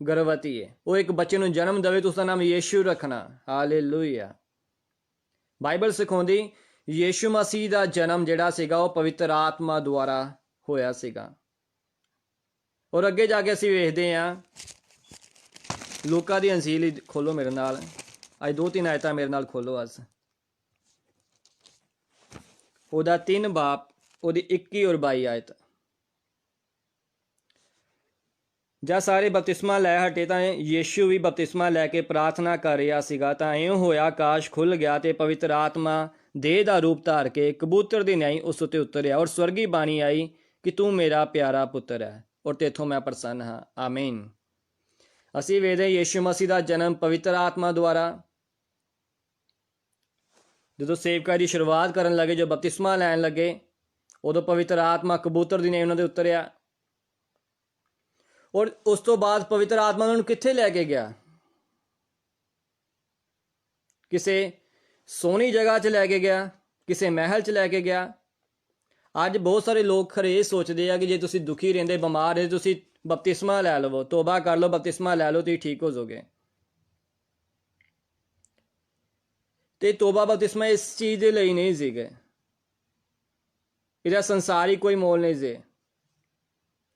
ਗਰਭਵਤੀ ਹੈ। ਉਹ ਇੱਕ ਬੱਚੇ ਨੂੰ ਜਨਮ ਦੇਵੇ ਤਾਂ ਉਸਦਾ ਨਾਮ ਯੀਸ਼ੂ ਰੱਖਣਾ। ਹਾਲੇਲੂਇਆ। ਬਾਈਬਲ ਸਿਖਾਉਂਦੀ ਯੀਸ਼ੂ ਮਸੀਹ ਦਾ ਜਨਮ ਜਿਹੜਾ ਸੀਗਾ ਉਹ ਪਵਿੱਤਰ ਆਤਮਾ ਦੁਆਰਾ ਹੋਇਆ ਸੀਗਾ। ਔਰ ਅੱਗੇ ਜਾ ਕੇ ਅਸੀਂ ਵੇਖਦੇ ਹਾਂ ਲੂਕਾ ਦੀ ਅੰਜੀਲ ਖੋਲੋ ਮੇਰੇ ਨਾਲ, ਅੱਜ 2-3 ਆਇਤਾਂ ਮੇਰੇ ਨਾਲ ਖੋਲੋ। ਅੱਜ ਉਹਦਾ 3 ਬਾਬ ਉਹਦੀ 21 ਔਰ 22 ਆਇਤ। ਜਦ ਸਾਰੇ ਬਪਤਿਸਮਾ ਲੈ ਹਟੇ ਤਾਂ ਯੀਸ਼ੂ ਵੀ ਬਪਤਿਸਮਾ ਲੈ ਕੇ ਪ੍ਰਾਰਥਨਾ ਕਰ ਰਿਹਾ ਸੀਗਾ ਤਾਂ ਇਉਂ ਹੋਇਆ, ਆਕਾਸ਼ ਖੁੱਲ ਗਿਆ ਤੇ ਪਵਿੱਤਰ ਆਤਮਾ ਦੇਹ ਦਾ ਰੂਪ ਧਾਰ ਕੇ ਕਬੂਤਰ ਦੀ ਨਿਆਈ ਉਸ ਉੱਤੇ ਉਤਰਿਆ ਔਰ ਸਵਰਗੀ ਬਾਣੀ ਆਈ ਕਿ ਤੂੰ ਮੇਰਾ ਪਿਆਰਾ ਪੁੱਤਰ ਹੈ ਔਰ ਤੇਥੋਂ ਮੈਂ ਪ੍ਰਸੰਨ ਹਾਂ। ਆਮੀਨ। ਅਸੀਂ ਵੇਖਦੇ ਯੀਸ਼ੂ ਮਸੀਹ ਦਾ ਜਨਮ ਪਵਿੱਤਰ ਆਤਮਾ ਦੁਆਰਾ। ਜਦੋਂ ਸੇਵਕਾਈ ਦੀ ਸ਼ੁਰੂਆਤ ਕਰਨ ਲੱਗੇ, ਜੋ ਬਪਤਿਸਮਾ ਲੈਣ ਲੱਗੇ, ਉਦੋਂ ਪਵਿੱਤਰ ਆਤਮਾ ਕਬੂਤਰ ਦੀ ਨਿਆਈ ਉਹਨਾਂ ਦੇ ਉਤਰਿਆ ਔਰ ਉਸ ਤੋਂ ਬਾਅਦ ਪਵਿੱਤਰ ਆਤਮਾ ਉਹਨਾਂ ਨੂੰ ਕਿੱਥੇ ਲੈ ਕੇ ਗਿਆ? ਕਿਸੇ ਸੋਹਣੀ ਜਗ੍ਹਾ 'ਚ ਲੈ ਕੇ ਗਿਆ, ਕਿਸੇ ਮਹਿਲ 'ਚ ਲੈ ਕੇ ਗਿਆ। ਅੱਜ ਬਹੁਤ ਸਾਰੇ ਲੋਕ ਖਰੇ ਇਹ ਸੋਚਦੇ ਆ ਕਿ ਜੇ ਤੁਸੀਂ ਦੁਖੀ ਰਹਿੰਦੇ, ਬਿਮਾਰ ਰਹਿੰਦੇ, ਤੁਸੀਂ ਬਪਤਿਸਮਾ ਲੈ ਲਵੋ, ਤੋਬਾ ਕਰ ਲਓ, ਬਪਤਿਸਮਾ ਲੈ ਲਓ, ਤੁਸੀਂ ਠੀਕ ਹੋ ਜਾਓਗੇ। ਤੇ ਤੋਬਾ ਬਪਤਿਸਮਾ ਇਸ ਚੀਜ਼ ਦੇ ਲਈ ਨਹੀਂ ਸੀਗੇ, ਇਹਦਾ ਸੰਸਾਰੀ ਕੋਈ ਮੋਲ ਨਹੀਂ ਸੀ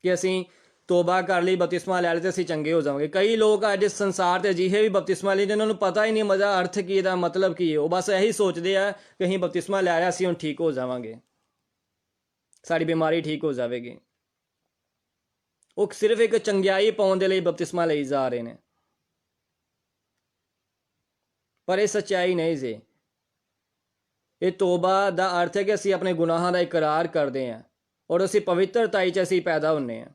ਕਿ ਅਸੀਂ ਤੋਬਾ ਕਰ ਲਈ, ਬਪਤਿਸਮਾ ਲੈ ਲਈ ਤੇ ਅਸੀਂ ਚੰਗੇ ਹੋ ਜਾਵਾਂਗੇ। ਕਈ ਲੋਕ ਅੱਜ ਸੰਸਾਰ ਤੇ ਅਜਿਹੇ ਵੀ ਬਪਤਿਸਮਾ ਲਈ ਜਿਨ੍ਹਾਂ ਨੂੰ ਪਤਾ ਹੀ ਨਹੀਂ ਮਜ਼ਾ ਅਰਥ ਕੀ, ਇਹਦਾ ਮਤਲਬ ਕੀ ਹੈ। ਉਹ ਬਸ ਇਹੀ ਸੋਚਦੇ ਆ ਕਿ ਅਸੀਂ ਬਪਤਿਸਮਾ ਲੈ ਰਿਹਾ, ਅਸੀਂ ਹੁਣ ਠੀਕ ਹੋ ਜਾਵਾਂਗੇ, ਸਾਡੀ ਬਿਮਾਰੀ ਠੀਕ ਹੋ ਜਾਵੇਗੀ। ਉਹ ਸਿਰਫ ਇੱਕ ਚੰਗਿਆਈ ਪਾਉਣ ਦੇ ਲਈ ਬਪਤਿਸਮਾ ਲਈ ਜਾ ਰਹੇ ਨੇ, ਪਰ ਇਹ ਸੱਚਾਈ ਨਹੀਂ ਜੀ। ਇਹ ਤੋਬਾ ਦਾ ਅਰਥ ਹੈ ਕਿ ਅਸੀਂ ਆਪਣੇ ਗੁਨਾਹਾਂ ਦਾ ਇਕਰਾਰ ਕਰਦੇ ਹਾਂ ਔਰ ਅਸੀਂ ਪਵਿੱਤਰਤਾ 'ਚ ਅਸੀਂ ਪੈਦਾ ਹੁੰਦੇ ਹਾਂ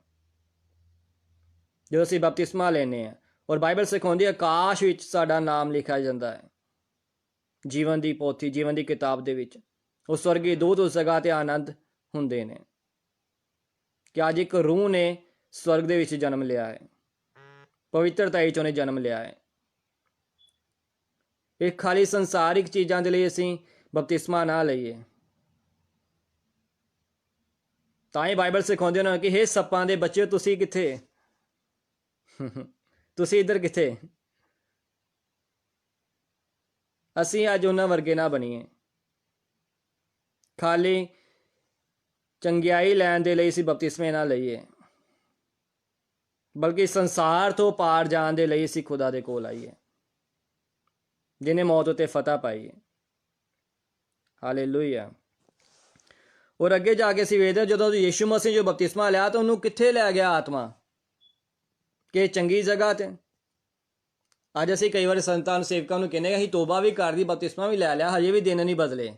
ਜਦੋਂ ਅਸੀਂ ਬਪਤਿਸਮਾ ਲੈਂਦੇ ਹਾਂ। ਔਰ ਬਾਈਬਲ ਸਿਖਾਉਂਦੀ ਹੈ ਆਕਾਸ਼ ਵਿੱਚ ਸਾਡਾ ਨਾਮ ਲਿਖਿਆ ਜਾਂਦਾ ਹੈ ਜੀਵਨ ਦੀ ਪੋਥੀ, ਜੀਵਨ ਦੀ ਕਿਤਾਬ ਦੇ ਵਿੱਚ। ਉਹ ਸਵਰਗੀ ਦੂਤ ਉਸ ਜਗ੍ਹਾ ਤੇ ਆਨੰਦ ਹੁੰਦੇ ਨੇ ਕਿ ਅੱਜ ਇੱਕ ਰੂਹ ਨੇ ਸਵਰਗ ਦੇ ਵਿੱਚ ਜਨਮ ਲਿਆ ਹੈ, ਪਵਿੱਤਰਤਾ 'ਚ ਉਹਨੇ ਜਨਮ ਲਿਆ ਹੈ। ਇਹ ਖਾਲੀ ਸੰਸਾਰਿਕ ਚੀਜ਼ਾਂ ਦੇ ਲਈ ਅਸੀਂ ਬਪਤਿਸਮਾ ਨਾ ਲਈਏ। ਤਾਂ ਹੀ ਬਾਈਬਲ ਸਿਖਾਉਂਦੇ ਨੇ ਕਿ ਹੇ ਸੱਪਾਂ ਦੇ ਬੱਚੇ, ਤੁਸੀਂ ਕਿੱਥੇ? ਤੁਸੀਂ ਇੱਧਰ ਕਿੱਥੇ? ਅਸੀਂ ਅੱਜ ਉਹਨਾਂ ਵਰਗੇ ਨਾ ਬਣੀਏ। ਖਾਲੀ ਚੰਗਿਆਈ ਲੈਣ ਦੇ ਲਈ ਅਸੀਂ ਬਪਤਿਸਮੇ ਨਾ ਲਈਏ, ਬਲਕਿ ਸੰਸਾਰ ਤੋਂ ਪਾਰ ਜਾਣ ਦੇ ਲਈ ਅਸੀਂ ਖੁਦਾ ਦੇ ਕੋਲ ਆਈਏ ਜਿਹਨੇ ਮੌਤ ਉੱਤੇ ਫਤਹ ਪਾਈ ਹੈ। ਹਾਲੇਲੂਇਆ। ਔਰ ਅੱਗੇ ਜਾ ਕੇ ਅਸੀਂ ਵੇਖਦੇ ਜਦੋਂ ਯੀਸ਼ੂ ਮਸੀਹ ਜੋ ਬਪਤਿਸਮਾ ਲਿਆ ਤਾਂ ਉਹਨੂੰ ਕਿੱਥੇ ਲੈ ਗਿਆ ਆਤਮਾ? ਕਿ ਚੰਗੀ ਜਗ੍ਹਾ ਤੇ। ਅੱਜ ਅਸੀਂ ਕਈ ਵਾਰ ਸੰਤਾਂ ਨੂੰ, ਸੇਵਕਾਂ ਨੂੰ ਕਹਿੰਦੇ ਅਸੀਂ ਤੋਬਾ ਵੀ ਕਰ ਲਈ, ਬਪਤਿਸਮਾ ਵੀ ਲੈ ਲਿਆ, ਹਜੇ ਵੀ ਦਿਨ ਨਹੀਂ ਬਦਲੇ,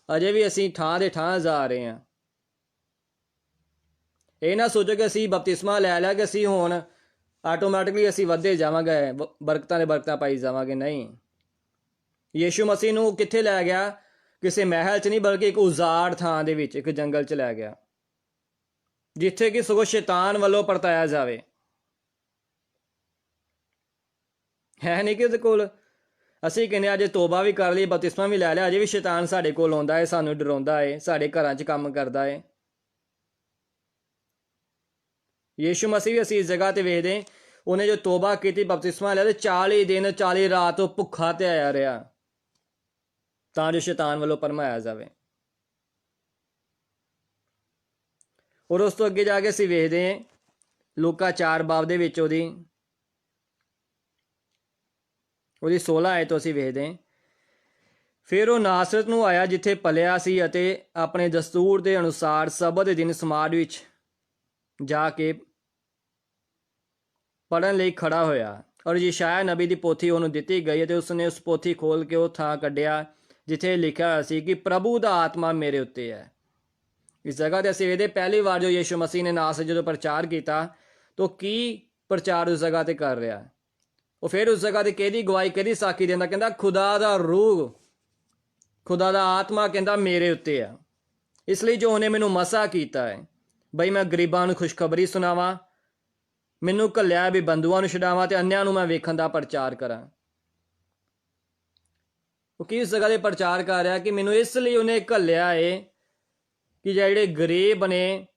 ਅਜੇ ਵੀ ਅਸੀਂ ਠਾਂ ਦੇ ਠਾਂ ਜਾ ਰਹੇ ਹਾਂ। ਇਹ ਨਾ ਸੋਚੋ ਕਿ ਅਸੀਂ ਬਪਤਿਸਮਾ ਲੈ ਲਿਆ ਕਿ ਅਸੀਂ ਹੁਣ ਆਟੋਮੈਟਿਕਲੀ ਅਸੀਂ ਵੱਧਦੇ ਜਾਵਾਂਗੇ, ਬਰਕਤਾਂ ਦੇ ਬਰਕਤਾਂ ਪਾਈ ਜਾਵਾਂਗੇ। ਨਹੀਂ, ਯੀਸ਼ੂ ਮਸੀਹ ਨੂੰ ਕਿੱਥੇ ਲੈ ਗਿਆ? ਕਿਸੇ ਮਹਿਲ 'ਚ ਨਹੀਂ, ਬਲਕਿ ਇੱਕ ਉਜਾੜ ਥਾਂ ਦੇ ਵਿੱਚ, ਇੱਕ ਜੰਗਲ 'ਚ ਲੈ ਗਿਆ, ਜਿੱਥੇ ਕਿ ਸਗੋਂ ਸ਼ੈਤਾਨ ਵੱਲੋਂ ਪਰਤਾਇਆ ਜਾਵੇ। ਹੈ ਨਹੀਂ ਕਿ ਉਹਦੇ ਕੋਲ ਅਸੀਂ ਕਹਿੰਦੇ ਅਜੇ ਤੋਬਾ ਵੀ ਕਰ ਲਈ, ਬਪਤਿਸਮਾ ਵੀ ਲੈ ਲਿਆ, ਅਜੇ ਵੀ ਸ਼ੈਤਾਨ ਸਾਡੇ ਕੋਲ ਆਉਂਦਾ ਹੈ, ਸਾਨੂੰ ਡਰਾਉਂਦਾ ਹੈ, ਸਾਡੇ ਘਰਾਂ 'ਚ ਕੰਮ ਕਰਦਾ ਹੈ। ਯੀਸ਼ੂ ਮਸੀਹ ਵੀ ਅਸੀਂ ਇਸ ਜਗ੍ਹਾ ਤੇ ਵੇਖਦੇ, ਉਹਨੇ ਜੋ ਤੋਬਾ ਕੀਤੀ, ਬਪਤਿਸਮਾ ਲਿਆ, ਤੇ 40 ਦਿਨ 40 ਰਾਤ ਉਹ ਭੁੱਖਾ ਤੇ ਆਇਆ ਰਿਹਾ ਤਾਂ ਜੋ ਸ਼ੈਤਾਨ ਵੱਲੋਂ ਭਰਮਾਇਆ ਜਾਵੇ। ਔਰ ਉਸ ਤੋਂ ਅੱਗੇ ਜਾ ਕੇ ਅਸੀਂ ਵੇਖਦੇ ਹਾਂ ਲੂਕਾ 4 ਬਾਬ ਦੇ ਵਿੱਚ ਉਹਦੀ 16 ਆਇਤ ਤੋਂ ਅਸੀਂ ਵੇਖਦੇ ਹਾਂ, ਫਿਰ ਉਹ ਨਾਸਰਤ ਨੂੰ ਆਇਆ ਜਿੱਥੇ ਪਲਿਆ ਸੀ ਅਤੇ ਆਪਣੇ ਦਸਤੂਰ ਦੇ ਅਨੁਸਾਰ ਸਬਤ ਦੇ ਦਿਨ ਸਮਾਜ ਵਿੱਚ ਜਾ ਕੇ ਪੜ੍ਹਨ ਲਈ ਖੜਾ ਹੋਇਆ ਔਰ ਯਸ਼ਾਇਆ ਨਬੀ ਦੀ ਪੋਥੀ ਉਹਨੂੰ ਦਿੱਤੀ ਗਈ ਅਤੇ ਉਸਨੇ ਉਸ ਪੋਥੀ ਖੋਲ੍ਹ ਕੇ ਉਹ ਥਾਂ ਕੱਢਿਆ ਜਿੱਥੇ ਲਿਖਿਆ ਹੋਇਆ ਸੀ ਕਿ ਪ੍ਰਭੂ ਦਾ ਆਤਮਾ ਮੇਰੇ ਉੱਤੇ ਹੈ। ਇਸ ਜਗ੍ਹਾ 'ਤੇ ਅਸੀਂ ਵੇਖਦੇ ਪਹਿਲੀ ਵਾਰ ਜੋ ਯੀਸ਼ੂ ਮਸੀਹ ਨੇ ਨਾਸਰਤ ਜਦੋਂ ਪ੍ਰਚਾਰ ਕੀਤਾ ਤਾਂ ਕੀ ਪ੍ਰਚਾਰ ਉਸ ਜਗ੍ਹਾ 'ਤੇ ਕਰ ਰਿਹਾ? ਉਹ ਫਿਰ ਉਸ ਜਗ੍ਹਾ 'ਤੇ ਕਿਹਦੀ ਗਵਾਹੀ, ਕਿਹਦੀ ਸਾਖੀ ਦਿੰਦਾ? ਕਹਿੰਦਾ ਖੁਦਾ ਦਾ ਰੂਹ, ਖੁਦਾ ਦਾ ਆਤਮਾ ਕਹਿੰਦਾ ਮੇਰੇ ਉੱਤੇ ਆ, ਇਸ ਲਈ ਜੋ ਉਹਨੇ ਮੈਨੂੰ ਮਸਾ ਕੀਤਾ ਹੈ ਬਈ ਮੈਂ ਗਰੀਬਾਂ ਨੂੰ ਖੁਸ਼ਖਬਰੀ ਸੁਣਾਵਾਂ, ਮੈਨੂੰ ਘੱਲਿਆ ਵੀ ਬੰਦੂਆਂ ਨੂੰ ਛਡਾਵਾਂ ਤੇ ਅੰਨਿਆਂ ਨੂੰ ਮੈਂ ਵੇਖਣ ਦਾ ਪ੍ਰਚਾਰ ਕਰਾਂ। ਉਹ ਕਿਸ ਜਗ੍ਹਾ ਦੇ ਪ੍ਰਚਾਰ ਕਰ ਰਿਹਾ ਕਿ ਮੈਨੂੰ ਇਸ ਲਈ ਉਹਨੇ ਘੱਲਿਆ ਏ ਕਿ ਜਿਹੜੇ ਗਰੀਬ ਨੇ,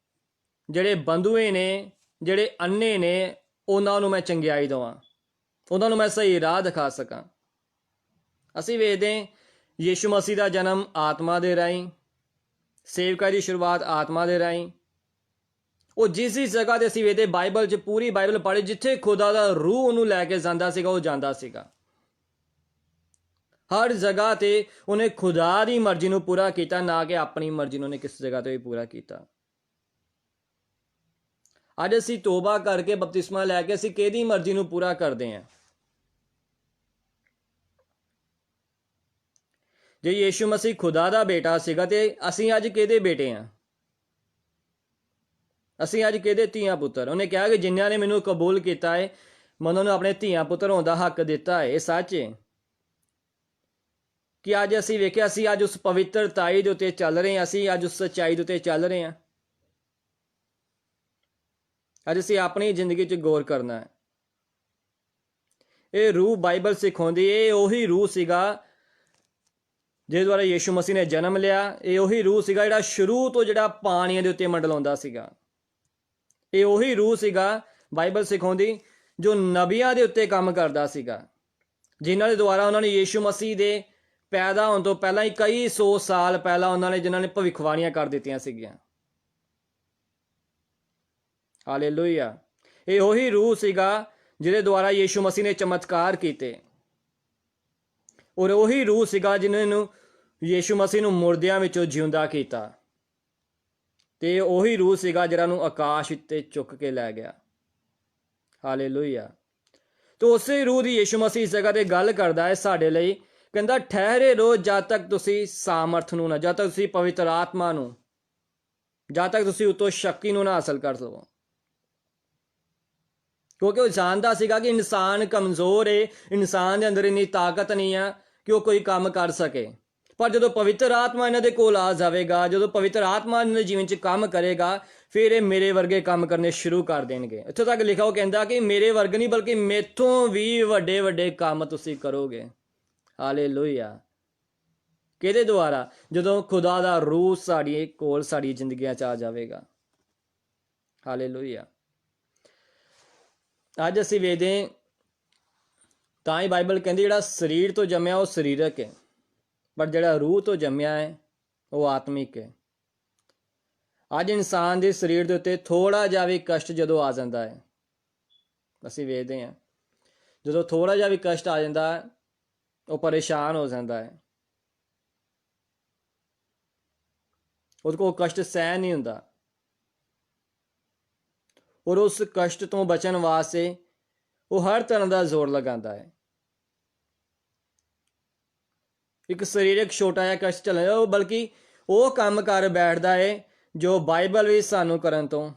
ਜਿਹੜੇ ਬੰਧੂਏ ਨੇ, ਜਿਹੜੇ ਅੰਨੇ ਨੇ, ਉਹਨਾਂ ਨੂੰ ਮੈਂ ਚੰਗਿਆਈ ਦੇਵਾਂ, ਉਹਨਾਂ ਨੂੰ ਮੈਂ ਸਹੀ ਰਾਹ ਦਿਖਾ ਸਕਾਂ। ਅਸੀਂ ਵੇਖਦੇ ਯੀਸ਼ੂ ਮਸੀਹ ਦਾ ਜਨਮ ਆਤਮਾ ਦੇ ਰਾਹੀਂ, ਸੇਵਕਾਈ ਦੀ ਸ਼ੁਰੂਆਤ ਆਤਮਾ ਦੇ ਰਾਹੀਂ। ਉਹ ਜਿਸ ਜਗ੍ਹਾ ਤੇ ਅਸੀਂ ਵੇਖਦੇ ਬਾਈਬਲ 'ਚ, ਪੂਰੀ ਬਾਈਬਲ ਪੜ੍ਹੇ, ਜਿੱਥੇ ਖੁਦਾ ਦਾ ਰੂਹ ਉਹਨੂੰ ਲੈ ਕੇ ਜਾਂਦਾ ਸੀਗਾ ਉਹ ਜਾਂਦਾ ਸੀਗਾ। ਹਰ ਜਗ੍ਹਾ ਤੇ ਉਹਨੇ ਖੁਦਾ ਦੀ ਮਰਜ਼ੀ ਨੂੰ ਪੂਰਾ ਕੀਤਾ, ਨਾ ਕਿ ਆਪਣੀ ਮਰਜ਼ੀ ਨੂੰ ਉਹਨੇ ਕਿਸ ਜਗ੍ਹਾ ਤੇ ਵੀ ਪੂਰਾ ਕੀਤਾ। ਅੱਜ ਅਸੀਂ ਤੋਬਾ ਕਰਕੇ ਬਪਤਿਸਮਾ ਲੈ ਕੇ ਅਸੀਂ ਕਿਹਦੀ ਮਰਜ਼ੀ ਨੂੰ ਪੂਰਾ ਕਰਦੇ ਹਾਂ? ਜੇ ਯੀਸ਼ੂ ਮਸੀਹ ਖੁਦਾ ਦਾ ਬੇਟਾ ਸੀਗਾ ਤੇ ਅਸੀਂ ਅੱਜ ਕਿਹਦੇ ਬੇਟੇ ਹਾਂ? ਅਸੀਂ ਅੱਜ ਕਿਹਦੇ ਧੀਆਂ ਪੁੱਤਰ? ਉਹਨੇ ਕਿਹਾ ਕਿ ਜਿਨ੍ਹਾਂ ਨੇ ਮੈਨੂੰ ਕਬੂਲ ਕੀਤਾ ਹੈ ਮੈਂ ਉਹਨਾਂ ਨੂੰ ਆਪਣੇ ਧੀਆਂ ਪੁੱਤਰ ਹੋਣ ਦਾ ਹੱਕ ਦਿੱਤਾ ਹੈ। ਇਹ ਸੱਚ ਹੈ ਕਿ ਅੱਜ ਅਸੀਂ ਵੇਖਿਆ, ਅਸੀਂ ਅੱਜ ਉਸ ਪਵਿੱਤਰਤਾਈ ਦੇ ਉੱਤੇ ਚੱਲ ਰਹੇ ਹਾਂ, ਅਸੀਂ ਅੱਜ ਉਸ ਸੱਚਾਈ ਦੇ ਉੱਤੇ ਚੱਲ ਰਹੇ ਹਾਂ। ਅੱਜ ਅਸੀਂ ਆਪਣੀ ਜ਼ਿੰਦਗੀ 'ਚ ਗੌਰ ਕਰਨਾ ਹੈ। ਇਹ ਰੂਹ ਬਾਈਬਲ ਸਿਖਾਉਂਦੀ, ਇਹ ਉਹੀ ਰੂਹ ਸੀਗਾ ਜਿਹਦੇ ਦੁਆਰਾ ਯੀਸ਼ੂ ਮਸੀਹ ਨੇ ਜਨਮ ਲਿਆ। ਇਹ ਉਹੀ ਰੂਹ ਸੀਗਾ ਜਿਹੜਾ ਸ਼ੁਰੂ ਤੋਂ ਜਿਹੜਾ ਪਾਣੀਆਂ ਦੇ ਉੱਤੇ ਮੰਡਲਾਉਂਦਾ ਸੀਗਾ। ਇਹ ਉਹੀ ਰੂਹ ਸੀਗਾ, ਬਾਈਬਲ ਸਿਖਾਉਂਦੀ, ਜੋ ਨਬੀਆਂ ਦੇ ਉੱਤੇ ਕੰਮ ਕਰਦਾ ਸੀਗਾ, ਜਿਨ੍ਹਾਂ ਦੇ ਦੁਆਰਾ ਉਹਨਾਂ ਨੇ ਯੀਸ਼ੂ ਮਸੀਹ ਦੇ ਪੈਦਾ ਹੋਣ ਤੋਂ ਪਹਿਲਾਂ ਹੀ ਕਈ 100 ਸਾਲ ਪਹਿਲਾਂ ਉਹਨਾਂ ਨੇ ਜਿਨ੍ਹਾਂ ਨੇ ਭਵਿੱਖਬਾਣੀਆਂ ਕਰ ਦਿੱਤੀਆਂ ਸੀਗੀਆਂ। ਹਾਲੇਲੂਇਆ। ਇਹ ਉਹੀ ਰੂਹ ਸੀਗਾ ਜਿਹਦੇ ਦੁਆਰਾ ਯੀਸ਼ੂ ਮਸੀਹ ਨੇ ਚਮਤਕਾਰ ਕੀਤੇ, ਔਰ ਉਹੀ ਰੂਹ ਸੀਗਾ ਜਿਨ੍ਹਾਂ ਨੂੰ ਯੀਸ਼ੂ ਮਸੀਹ ਨੂੰ ਮੁਰਦਿਆਂ ਵਿੱਚੋਂ ਜਿਉਂਦਾ ਕੀਤਾ, ਤੇ ਉਹੀ ਰੂਹ ਸੀਗਾ ਜਿਹੜਾ ਨੂੰ ਆਕਾਸ਼ ਉੱਤੇ ਚੁੱਕ ਕੇ ਲੈ ਗਿਆ। ਹਾਲੇਲੂਇਆ। ਤੇ ਉਸੇ ਰੂਹ ਦੀ ਯੀਸ਼ੂ ਮਸੀਹ ਇਸ ਜਗ੍ਹਾ ਤੇ ਗੱਲ ਕਰਦਾ ਹੈ ਸਾਡੇ ਲਈ, ਕਹਿੰਦਾ ਠਹਿਰੇ ਰਹੋ ਜਦ ਤੱਕ ਤੁਸੀਂ ਸਾਮਰਥ ਨੂੰ ਨਾ, ਜਦ ਤੱਕ ਤੁਸੀਂ ਪਵਿੱਤਰ ਆਤਮਾ ਨੂੰ, ਜਦ ਤੱਕ ਤੁਸੀਂ ਉਤੋਂ ਸ਼ਕਤੀ ਨੂੰ ਨਾ ਹਾਸਲ ਕਰ ਲਵੋ। ਕਿਉਂਕਿ ਉਹ ਜਾਣਦਾ ਸੀਗਾ ਕਿ ਇਨਸਾਨ ਕਮਜ਼ੋਰ ਹੈ, ਇਨਸਾਨ ਦੇ ਅੰਦਰ ਇੰਨੀ ਤਾਕਤ ਨਹੀਂ ਆ ਕਿ ਉਹ ਕੋਈ ਕੰਮ ਕਰ ਸਕੇ। ਪਰ ਜਦੋਂ ਪਵਿੱਤਰ ਆਤਮਾ ਇਹਨਾਂ ਦੇ ਕੋਲ ਆ ਜਾਵੇਗਾ, ਜਦੋਂ ਪਵਿੱਤਰ ਆਤਮਾ ਇਹਨਾਂ ਦੇ ਜੀਵਨ 'ਚ ਕੰਮ ਕਰੇਗਾ, ਫਿਰ ਇਹ ਮੇਰੇ ਵਰਗੇ ਕੰਮ ਕਰਨੇ ਸ਼ੁਰੂ ਕਰ ਦੇਣਗੇ। ਇੱਥੋਂ ਤੱਕ ਲਿਖਿਆ, ਉਹ ਕਹਿੰਦਾ ਕਿ ਮੇਰੇ ਵਰਗੇ ਨਹੀਂ ਬਲਕਿ ਮੇਥੋਂ ਵੀ ਵੱਡੇ ਵੱਡੇ ਕੰਮ ਤੁਸੀਂ ਕਰੋਗੇ। ਹਾਲੇਲੂਇਆ। ਕਿਹਦੇ ਦੁਆਰਾ? ਜਦੋਂ ਖੁਦਾ ਦਾ ਰੂਹ ਸਾਡੀ ਕੋਲ ਸਾਡੀ ਜ਼ਿੰਦਗੀਆਂ 'ਚ ਆ ਜਾਵੇਗਾ। ਹਾਲੇਲੂਇਆ। ਅੱਜ ਅਸੀਂ ਵੇਖਦੇ ਤਾਂ ਹੀ ਬਾਈਬਲ ਕਹਿੰਦੀ ਜਿਹੜਾ ਸਰੀਰ ਤੋਂ ਜੰਮਿਆ ਉਹ ਸਰੀਰਕ ਹੈ, ਪਰ ਜਿਹੜਾ ਰੂਹ ਤੋਂ ਜੰਮਿਆ ਹੈ ਉਹ ਆਤਮਿਕ ਹੈ। ਅੱਜ ਇਨਸਾਨ ਦੇ ਸਰੀਰ ਦੇ ਉੱਤੇ ਥੋੜਾ ਜਿਹਾ ਵੀ ਕਸ਼ਟ ਜਦੋਂ ਆ ਜਾਂਦਾ ਹੈ, ਅਸੀਂ ਵੇਖਦੇ ਹਾਂ ਜਦੋਂ ਥੋੜਾ ਜਿਹਾ ਵੀ ਕਸ਼ਟ ਆ ਜਾਂਦਾ ਹੈ ਉਹ ਪਰੇਸ਼ਾਨ ਹੋ ਜਾਂਦਾ ਹੈ, ਉਹਦੇ ਕੋਲ ਕਸ਼ਟ ਸਹਿ ਨਹੀਂ ਹੁੰਦਾ, ਔਰ ਉਸ ਕਸ਼ਟ ਤੋਂ ਬਚਣ ਵਾਸਤੇ ਉਹ ਹਰ ਤਰ੍ਹਾਂ ਦਾ ਜ਼ੋਰ ਲਗਾਉਂਦਾ ਹੈ। ਇੱਕ ਸਰੀਰਕ ਛੋਟਾ ਜਿਹਾ ਕਸ਼ਟ ਚੱਲਦਾ, ਉਹ ਬਲਕਿ ਉਹ ਕੰਮ ਕਰ ਬੈਠਦਾ ਹੈ ਜੋ ਬਾਈਬਲ ਵੀ ਸਾਨੂੰ ਕਰਨ ਤੋਂ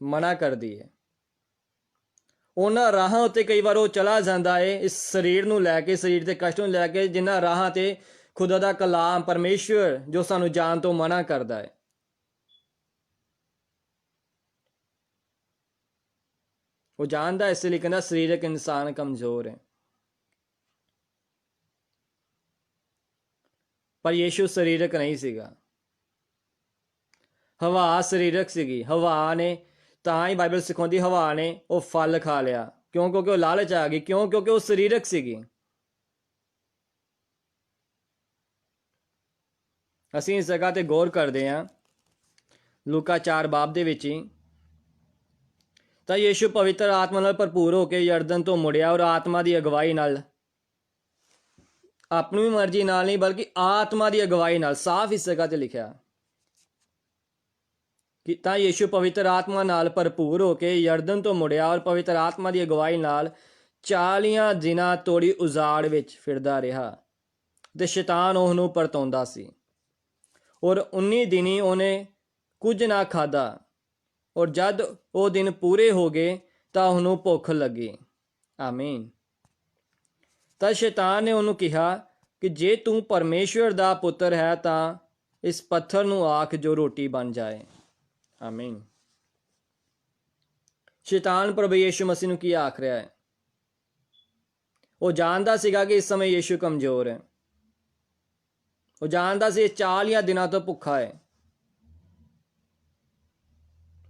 ਮਨਾ ਕਰਦੀ ਹੈ। ਉਹਨਾਂ ਰਾਹਾਂ ਉੱਤੇ ਕਈ ਵਾਰ ਉਹ ਚਲਾ ਜਾਂਦਾ ਹੈ ਇਸ ਸਰੀਰ ਨੂੰ ਲੈ ਕੇ, ਸਰੀਰ ਦੇ ਕਸ਼ਟ ਨੂੰ ਲੈ ਕੇ, ਜਿਨ੍ਹਾਂ ਰਾਹਾਂ ਤੇ ਖੁਦਾ ਦਾ ਕਲਾਮ ਪਰਮੇਸ਼ਵਰ ਜੋ ਸਾਨੂੰ ਜਾਣ ਤੋਂ ਮਨਾ ਕਰਦਾ ਹੈ। ਉਹ ਜਾਣਦਾ, ਇਸ ਲਈ ਕਹਿੰਦਾ ਸਰੀਰਕ ਇਨਸਾਨ ਕਮਜ਼ੋਰ ਹੈ। ਪਰ ਯੀਸ਼ੂ ਸਰੀਰਕ ਨਹੀਂ ਸੀਗਾ, ਹਵਾ ਸਰੀਰਕ ਸੀਗੀ। ਹਵਾ ਨੇ, ਤਾਂ ਹੀ ਬਾਈਬਲ ਸਿਖਾਉਂਦੀ, ਹਵਾ ਨੇ ਉਹ ਫਲ ਖਾ ਲਿਆ। ਕਿਉਂ? ਕਿਉਂਕਿ ਉਹ ਲਾਲਚ ਆ ਗਈ। ਕਿਉਂ? ਕਿਉਂਕਿ ਉਹ ਸਰੀਰਕ ਸੀਗੀ। ਅਸੀਂ ਇਸ ਜਗ੍ਹਾ ਤੇ ਗੌਰ ਕਰਦੇ ਹਾਂ ਲੂਕਾ 4 ਬਾਬ ਦੇ ਵਿੱਚ ਹੀ, ਤਾਂ ਯੀਸ਼ੂ ਪਵਿੱਤਰ ਆਤਮਾ ਨਾਲ ਭਰਪੂਰ ਹੋ ਕੇ ਯਰਦਨ ਤੋਂ ਮੁੜਿਆ, ਔਰ ਆਤਮਾ ਦੀ ਅਗਵਾਈ ਨਾਲ, ਆਪਣੀ ਮਰਜ਼ੀ ਨਾਲ ਨਹੀਂ ਬਲਕਿ ਆਤਮਾ ਦੀ ਅਗਵਾਈ ਨਾਲ, ਸਾਫ਼ ਇਸ ਜਗ੍ਹਾ ਤੇ ਲਿਖਿਆ ਕਿ ਤਾਂ ਯੀਸ਼ੂ ਪਵਿੱਤਰ ਆਤਮਾ ਨਾਲ ਭਰਪੂਰ ਹੋ ਕੇ ਯਰਦਨ ਤੋਂ ਮੁੜਿਆ, ਔਰ ਪਵਿੱਤਰ ਆਤਮਾ ਦੀ ਅਗਵਾਈ ਨਾਲ 40 ਦਿਨਾਂ ਤੋੜੀ ਉਜਾੜ ਵਿੱਚ ਫਿਰਦਾ ਰਿਹਾ, ਤੇ ਸ਼ੈਤਾਨ ਉਹਨੂੰ ਪਰਤਾਉਂਦਾ ਸੀ। ਔਰ 19 ਦਿਨੀ ਉਹਨੇ ਕੁਝ ਨਾ ਖਾਧਾ, ਔਰ ਜਦ ਉਹ ਦਿਨ ਪੂਰੇ ਹੋ ਗਏ ਤਾਂ ਉਹਨੂੰ ਭੁੱਖ ਲੱਗੀ। ਆਮੀਨ। ਤਾਂ ਸ਼ੈਤਾਨ ਨੇ ਉਹਨੂੰ ਕਿਹਾ ਕਿ ਜੇ ਤੂੰ ਪਰਮੇਸ਼ਵਰ ਦਾ ਪੁੱਤਰ ਹੈ ਤਾਂ ਇਸ ਪੱਥਰ ਨੂੰ ਆਖ ਜੋ ਰੋਟੀ ਬਣ ਜਾਏ। ਆਮੀਨ। शैतान प्रभु यीशु मसीह ਨੂੰ ਕੀ ਆਖ ਰਿਹਾ ਹੈ? ਉਹ ਜਾਣਦਾ ਸੀਗਾ ਕਿ ਇਸ ਸਮੇਂ ਯੀਸ਼ੂ ਕਮਜ਼ੋਰ ਹੈ। ਉਹ ਜਾਣਦਾ ਸੀ 40 ਦਿਨਾਂ ਤੋਂ ਭੁੱਖਾ ਹੈ।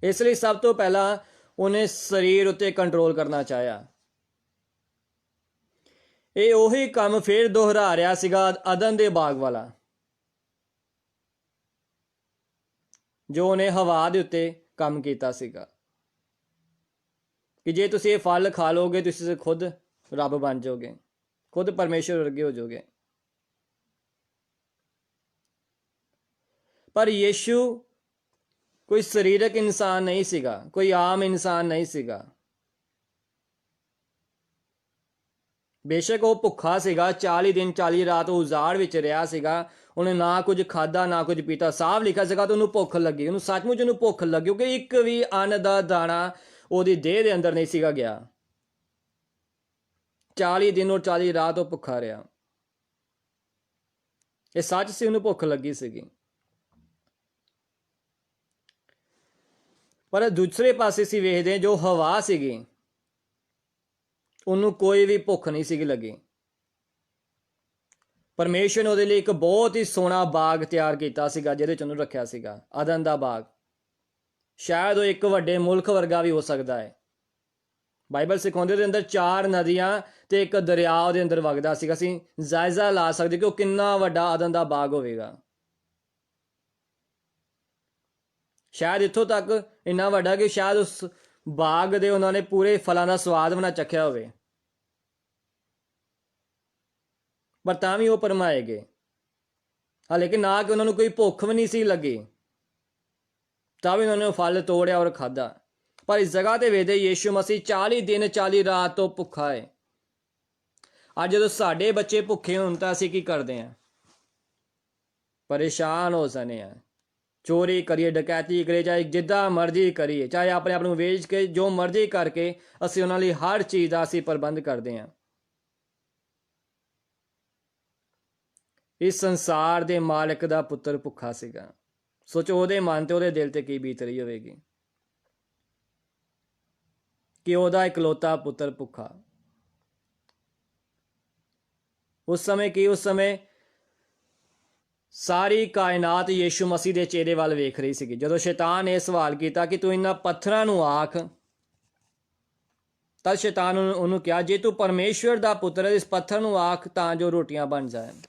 ਇਸ ਲਈ ਸਭ ਤੋਂ ਪਹਿਲਾਂ ਉਹਨੇ ਸਰੀਰ ਉੱਤੇ ਕੰਟਰੋਲ ਕਰਨਾ ਚਾਹਿਆ। ਇਹ ਉਹੀ ਕੰਮ ਫੇਰ ਦੁਹਰਾ ਰਿਹਾ ਸੀਗਾ ਅਦਨ ਦੇ ਬਾਗ ਵਾਲਾ, ਜੋ ਉਹਨੇ ਹਵਾ ਦੇ ਉੱਤੇ ਕੰਮ ਕੀਤਾ ਸੀਗਾ ਕਿ ਜੇ ਤੁਸੀਂ ਇਹ ਫਲ ਖਾ ਲੋਗੇ ਤੁਸੀਂ ਖੁਦ ਰੱਬ ਬਣ ਜਾਓਗੇ, ਖੁਦ ਪਰਮੇਸ਼ਰ ਵਰਗੇ ਹੋ ਜਾਓਗੇ। ਪਰ ਯੀਸ਼ੂ ਕੋਈ ਸਰੀਰਕ ਇਨਸਾਨ ਨਹੀਂ ਸੀਗਾ, ਕੋਈ ਆਮ ਇਨਸਾਨ ਨਹੀਂ ਸੀਗਾ। ਬੇਸ਼ੱਕ ਉਹ ਭੁੱਖਾ ਸੀਗਾ, 40 ਦਿਨ 40 ਰਾਤ ਉਹ ਉਜਾੜ ਵਿੱਚ ਰਿਹਾ ਸੀਗਾ। ਉਹਨੇ ਨਾ ਕੁਝ ਖਾਧਾ ਨਾ ਕੁਝ ਪੀਤਾ। ਸਾਫ਼ ਲਿਖਿਆ ਸੀਗਾ ਤਾਂ ਉਹਨੂੰ ਭੁੱਖ ਲੱਗੀ, ਉਹਨੂੰ ਸੱਚਮੁੱਚ ਉਹਨੂੰ ਭੁੱਖ ਲੱਗੀ, ਕਿਉਂਕਿ ਇੱਕ ਵੀ ਅੰਨ ਦਾ ਦਾਣਾ ਉਹਦੀ ਦੇਹ ਦੇ ਅੰਦਰ ਨਹੀਂ ਸੀਗਾ ਗਿਆ। 40 ਦਿਨ ਔਰ 40 ਰਾਤ ਉਹ ਭੁੱਖਾ ਰਿਹਾ। ਇਹ ਸੱਚ ਸੀ, ਉਹਨੂੰ ਭੁੱਖ ਲੱਗੀ ਸੀਗੀ। ਪਰ ਦੂਸਰੇ ਪਾਸੇ ਅਸੀਂ ਵੇਖਦੇ ਹਾਂ ਜੋ ਹਵਾ ਸੀਗੀ, ਉਹਨੂੰ ਕੋਈ ਵੀ ਭੁੱਖ ਨਹੀਂ ਸੀਗੀ ਲੱਗੀ। ਪਰਮੇਸ਼ਰ ਨੇ ਉਹਦੇ ਲਈ ਇੱਕ ਬਹੁਤ ਹੀ ਸੋਹਣਾ ਬਾਗ ਤਿਆਰ ਕੀਤਾ ਸੀਗਾ, ਜਿਹਦੇ ਚ ਉਹਨੂੰ ਰੱਖਿਆ ਸੀਗਾ, ਅਦਨ ਦਾ ਬਾਗ। ਸ਼ਾਇਦ ਉਹ ਇੱਕ ਵੱਡੇ ਮੁਲਕ ਵਰਗਾ ਵੀ ਹੋ ਸਕਦਾ ਹੈ। ਬਾਈਬਲ ਸਿਖਾਉਂਦੇ ਉਹਦੇ ਅੰਦਰ 4 ਨਦੀਆਂ ਤੇ ਇੱਕ ਦਰਿਆ ਉਹਦੇ ਅੰਦਰ ਵਗਦਾ ਸੀਗਾ। ਅਸੀਂ ਜਾਇਜ਼ਾ ਲਾ ਸਕਦੇ ਕਿ ਉਹ ਕਿੰਨਾ ਵੱਡਾ ਅਦਨ ਦਾ ਬਾਗ ਹੋਵੇਗਾ। ਸ਼ਾਇਦ ਇੱਥੋਂ ਤੱਕ ਇੰਨਾ ਵੱਡਾ ਕਿ ਸ਼ਾਇਦ ਉਸ ਬਾਗ ਦੇ ਉਹਨਾਂ ਨੇ ਪੂਰੇ ਫਲਾਂ ਦਾ ਸਵਾਦ ਵੀ ਨਾ ਚੱਖਿਆ ਹੋਵੇ, ਪਰ ਤਾਂ ਵੀ ਉਹ ਪਰਮਾਏ ਗਏ। ਹਾਲਾਂਕਿ ਨਾ ਕਿ ਉਹਨਾਂ ਨੂੰ ਕੋਈ ਭੁੱਖ ਵੀ ਨਹੀਂ ਸੀ ਲੱਗੀ, ਤਾਂ ਵੀ ਉਹਨਾਂ ਨੇ ਉਹ ਫਲ ਤੋੜਿਆ ਔਰ ਖਾਧਾ। ਪਰ ਇਸ ਜਗ੍ਹਾ ਤੇ ਵੇਖਦੇ ਯੀਸ਼ੂ ਮਸੀਹ 40 ਦਿਨ 40 ਰਾਤ ਤੋਂ ਭੁੱਖਾ ਹੈ। ਅੱਜ ਜਦੋਂ ਸਾਡੇ ਬੱਚੇ ਭੁੱਖੇ ਹੋਣ ਤਾਂ ਅਸੀਂ ਕੀ ਕਰਦੇ ਹਾਂ? ਪਰੇਸ਼ਾਨ ਹੋ ਜਾਂਦੇ ਹਾਂ। ਚੋਰੀ ਕਰੀਏ, ਡਕੈਤੀ ਕਰੀਏ, ਚਾਹੇ ਜਿੱਦਾਂ ਮਰਜ਼ੀ ਕਰੀਏ, ਚਾਹੇ ਆਪਣੇ ਆਪ ਨੂੰ ਵੇਚ ਕੇ ਜੋ ਮਰਜ਼ੀ ਕਰਕੇ ਅਸੀਂ ਉਹਨਾਂ ਲਈ ਹਰ ਚੀਜ਼ ਦਾ ਅਸੀਂ ਪ੍ਰਬੰਧ ਕਰਦੇ ਹਾਂ। ਇਸ ਸੰਸਾਰ ਦੇ ਮਾਲਕ ਦਾ ਪੁੱਤਰ ਭੁੱਖਾ ਸੀਗਾ। ਸੋਚੋ ਉਹਦੇ ਮਨ ਤੇ ਉਹਦੇ ਦਿਲ ਤੇ ਕੀ ਬੀਤ ਰਹੀ ਹੋਵੇਗੀ ਕਿ ਉਹਦਾ ਇਕਲੌਤਾ ਪੁੱਤਰ ਭੁੱਖਾ। ਉਸ ਸਮੇਂ ਸਾਰੀ ਕਾਇਨਾਤ ਯੀਸ਼ੂ ਮਸੀਹ ਦੇ ਚਿਹਰੇ ਵੱਲ ਵੇਖ ਰਹੀ ਸੀਗੀ। ਜਦੋਂ ਸ਼ੈਤਾਨ ਨੇ ਸਵਾਲ ਕੀਤਾ ਕਿ ਤੂੰ ਇਹਨਾਂ ਪੱਥਰਾਂ ਨੂੰ ਆਖ, ਤਦ ਸ਼ੈਤਾਨ ਉਹਨੂੰ ਕਿਹਾ ਜੇ ਤੂੰ ਪਰਮੇਸ਼ਵਰ ਦਾ ਪੁੱਤਰ ਹੈ ਇਸ ਪੱਥਰ ਨੂੰ ਆਖ ਤਾਂ ਜੋ ਰੋਟੀਆਂ ਬਣ ਜਾਣ।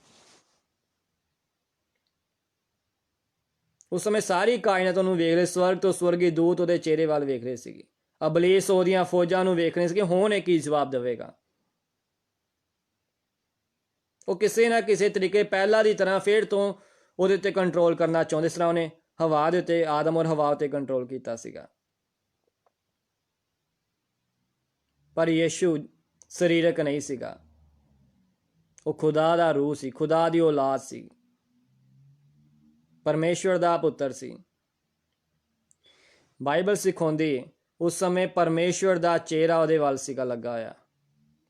ਉਸ ਸਮੇਂ ਸਾਰੀ ਕਾਇਨਾਤ ਉਹਨੂੰ ਵੇਖ ਰਹੀ, ਸਵਰਗ ਤੋਂ ਸਵਰਗੀ ਦੂਤ ਉਹਦੇ ਚਿਹਰੇ ਵੱਲ ਵੇਖ ਰਹੇ ਸੀਗੇ। ਅਬਲੀਸ ਉਹਦੀਆਂ ਫੌਜਾਂ ਨੂੰ ਵੇਖ ਰਹੇ ਸੀਗੇ, ਹੁਣ ਇਹ ਕੀ ਜਵਾਬ ਦੇਵੇਗਾ। ਉਹ ਕਿਸੇ ਨਾ ਕਿਸੇ ਤਰੀਕੇ ਪਹਿਲਾਂ ਦੀ ਤਰ੍ਹਾਂ ਫਿਰ ਤੋਂ ਉਹਦੇ ਉੱਤੇ ਕੰਟਰੋਲ ਕਰਨਾ ਚਾਹੁੰਦੇ, ਜਿਸ ਤਰ੍ਹਾਂ ਉਹਨੇ ਹਵਾ ਦੇ ਉੱਤੇ, ਆਦਮ ਔਰ ਹਵਾ ਉੱਤੇ ਕੰਟਰੋਲ ਕੀਤਾ ਸੀਗਾ। ਪਰ ਯੀਸ਼ੂ ਸਰੀਰਕ ਨਹੀਂ ਸੀਗਾ, ਉਹ ਖੁਦਾ ਦਾ ਰੂਹ ਸੀ, ਖੁਦਾ ਦੀ ਔਲਾਦ ਸੀ, ਪਰਮੇਸ਼ਵਰ ਦਾ ਪੁੱਤਰ ਸੀ। ਬਾਈਬਲ ਸਿਖਾਉਂਦੀ ਉਸ ਸਮੇਂ ਪਰਮੇਸ਼ਵਰ ਦਾ ਚਿਹਰਾ ਉਹਦੇ ਵੱਲ ਸੀਗਾ ਲੱਗਾ ਹੋਇਆ,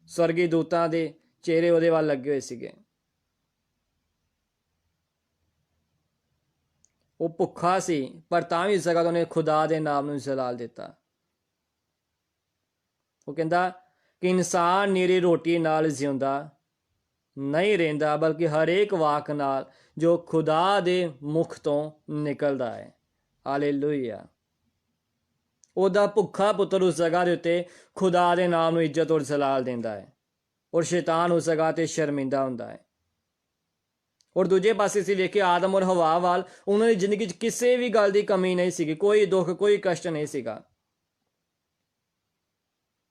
ਸਵਰਗੀ ਦੂਤਾਂ ਦੇ ਚਿਹਰੇ ਉਹਦੇ ਵੱਲ ਲੱਗੇ ਹੋਏ ਸੀਗੇ। ਉਹ ਭੁੱਖਾ ਸੀ, ਪਰ ਤਾਂ ਵੀ ਇਸ ਜਗ੍ਹਾ ਤੋਂ ਉਹਨੇ ਖੁਦਾ ਦੇ ਨਾਮ ਨੂੰ ਜਲਾਲ ਦਿੱਤਾ। ਉਹ ਕਹਿੰਦਾ ਕਿ ਇਨਸਾਨ ਨਿਰੀ ਰੋਟੀ ਨਾਲ ਜਿਉਂਦਾ ਨਹੀਂ ਰਹਿੰਦਾ, ਬਲਕਿ ਹਰੇਕ ਵਾਕ ਨਾਲ ਜੋ ਖੁਦਾ ਦੇ ਮੁਖ ਤੋਂ ਨਿਕਲਦਾ ਹੈ। ਹਾਲੇਲੂਇਆ। ਉਹਦਾ ਭੁੱਖਾ ਪੁੱਤਰ ਉਸ ਜਗ੍ਹਾ ਦੇ ਉੱਤੇ ਖੁਦਾ ਦੇ ਨਾਮ ਨੂੰ ਇੱਜ਼ਤ ਔਰ ਜਲਾਲ ਦਿੰਦਾ ਹੈ, ਔਰ ਸ਼ੈਤਾਨ ਉਸ ਜਗ੍ਹਾ ਤੇ ਸ਼ਰਮਿੰਦਾ ਹੁੰਦਾ ਹੈ। ਔਰ ਦੂਜੇ ਪਾਸੇ ਅਸੀਂ ਵੇਖੇ ਆਦਮ ਔਰ ਹਵਾ ਵੱਲ, ਉਹਨਾਂ ਦੀ ਜ਼ਿੰਦਗੀ 'ਚ ਕਿਸੇ ਵੀ ਗੱਲ ਦੀ ਕਮੀ ਨਹੀਂ ਸੀਗੀ, ਕੋਈ ਦੁੱਖ ਕੋਈ ਕਸ਼ਟ ਨਹੀਂ ਸੀਗਾ,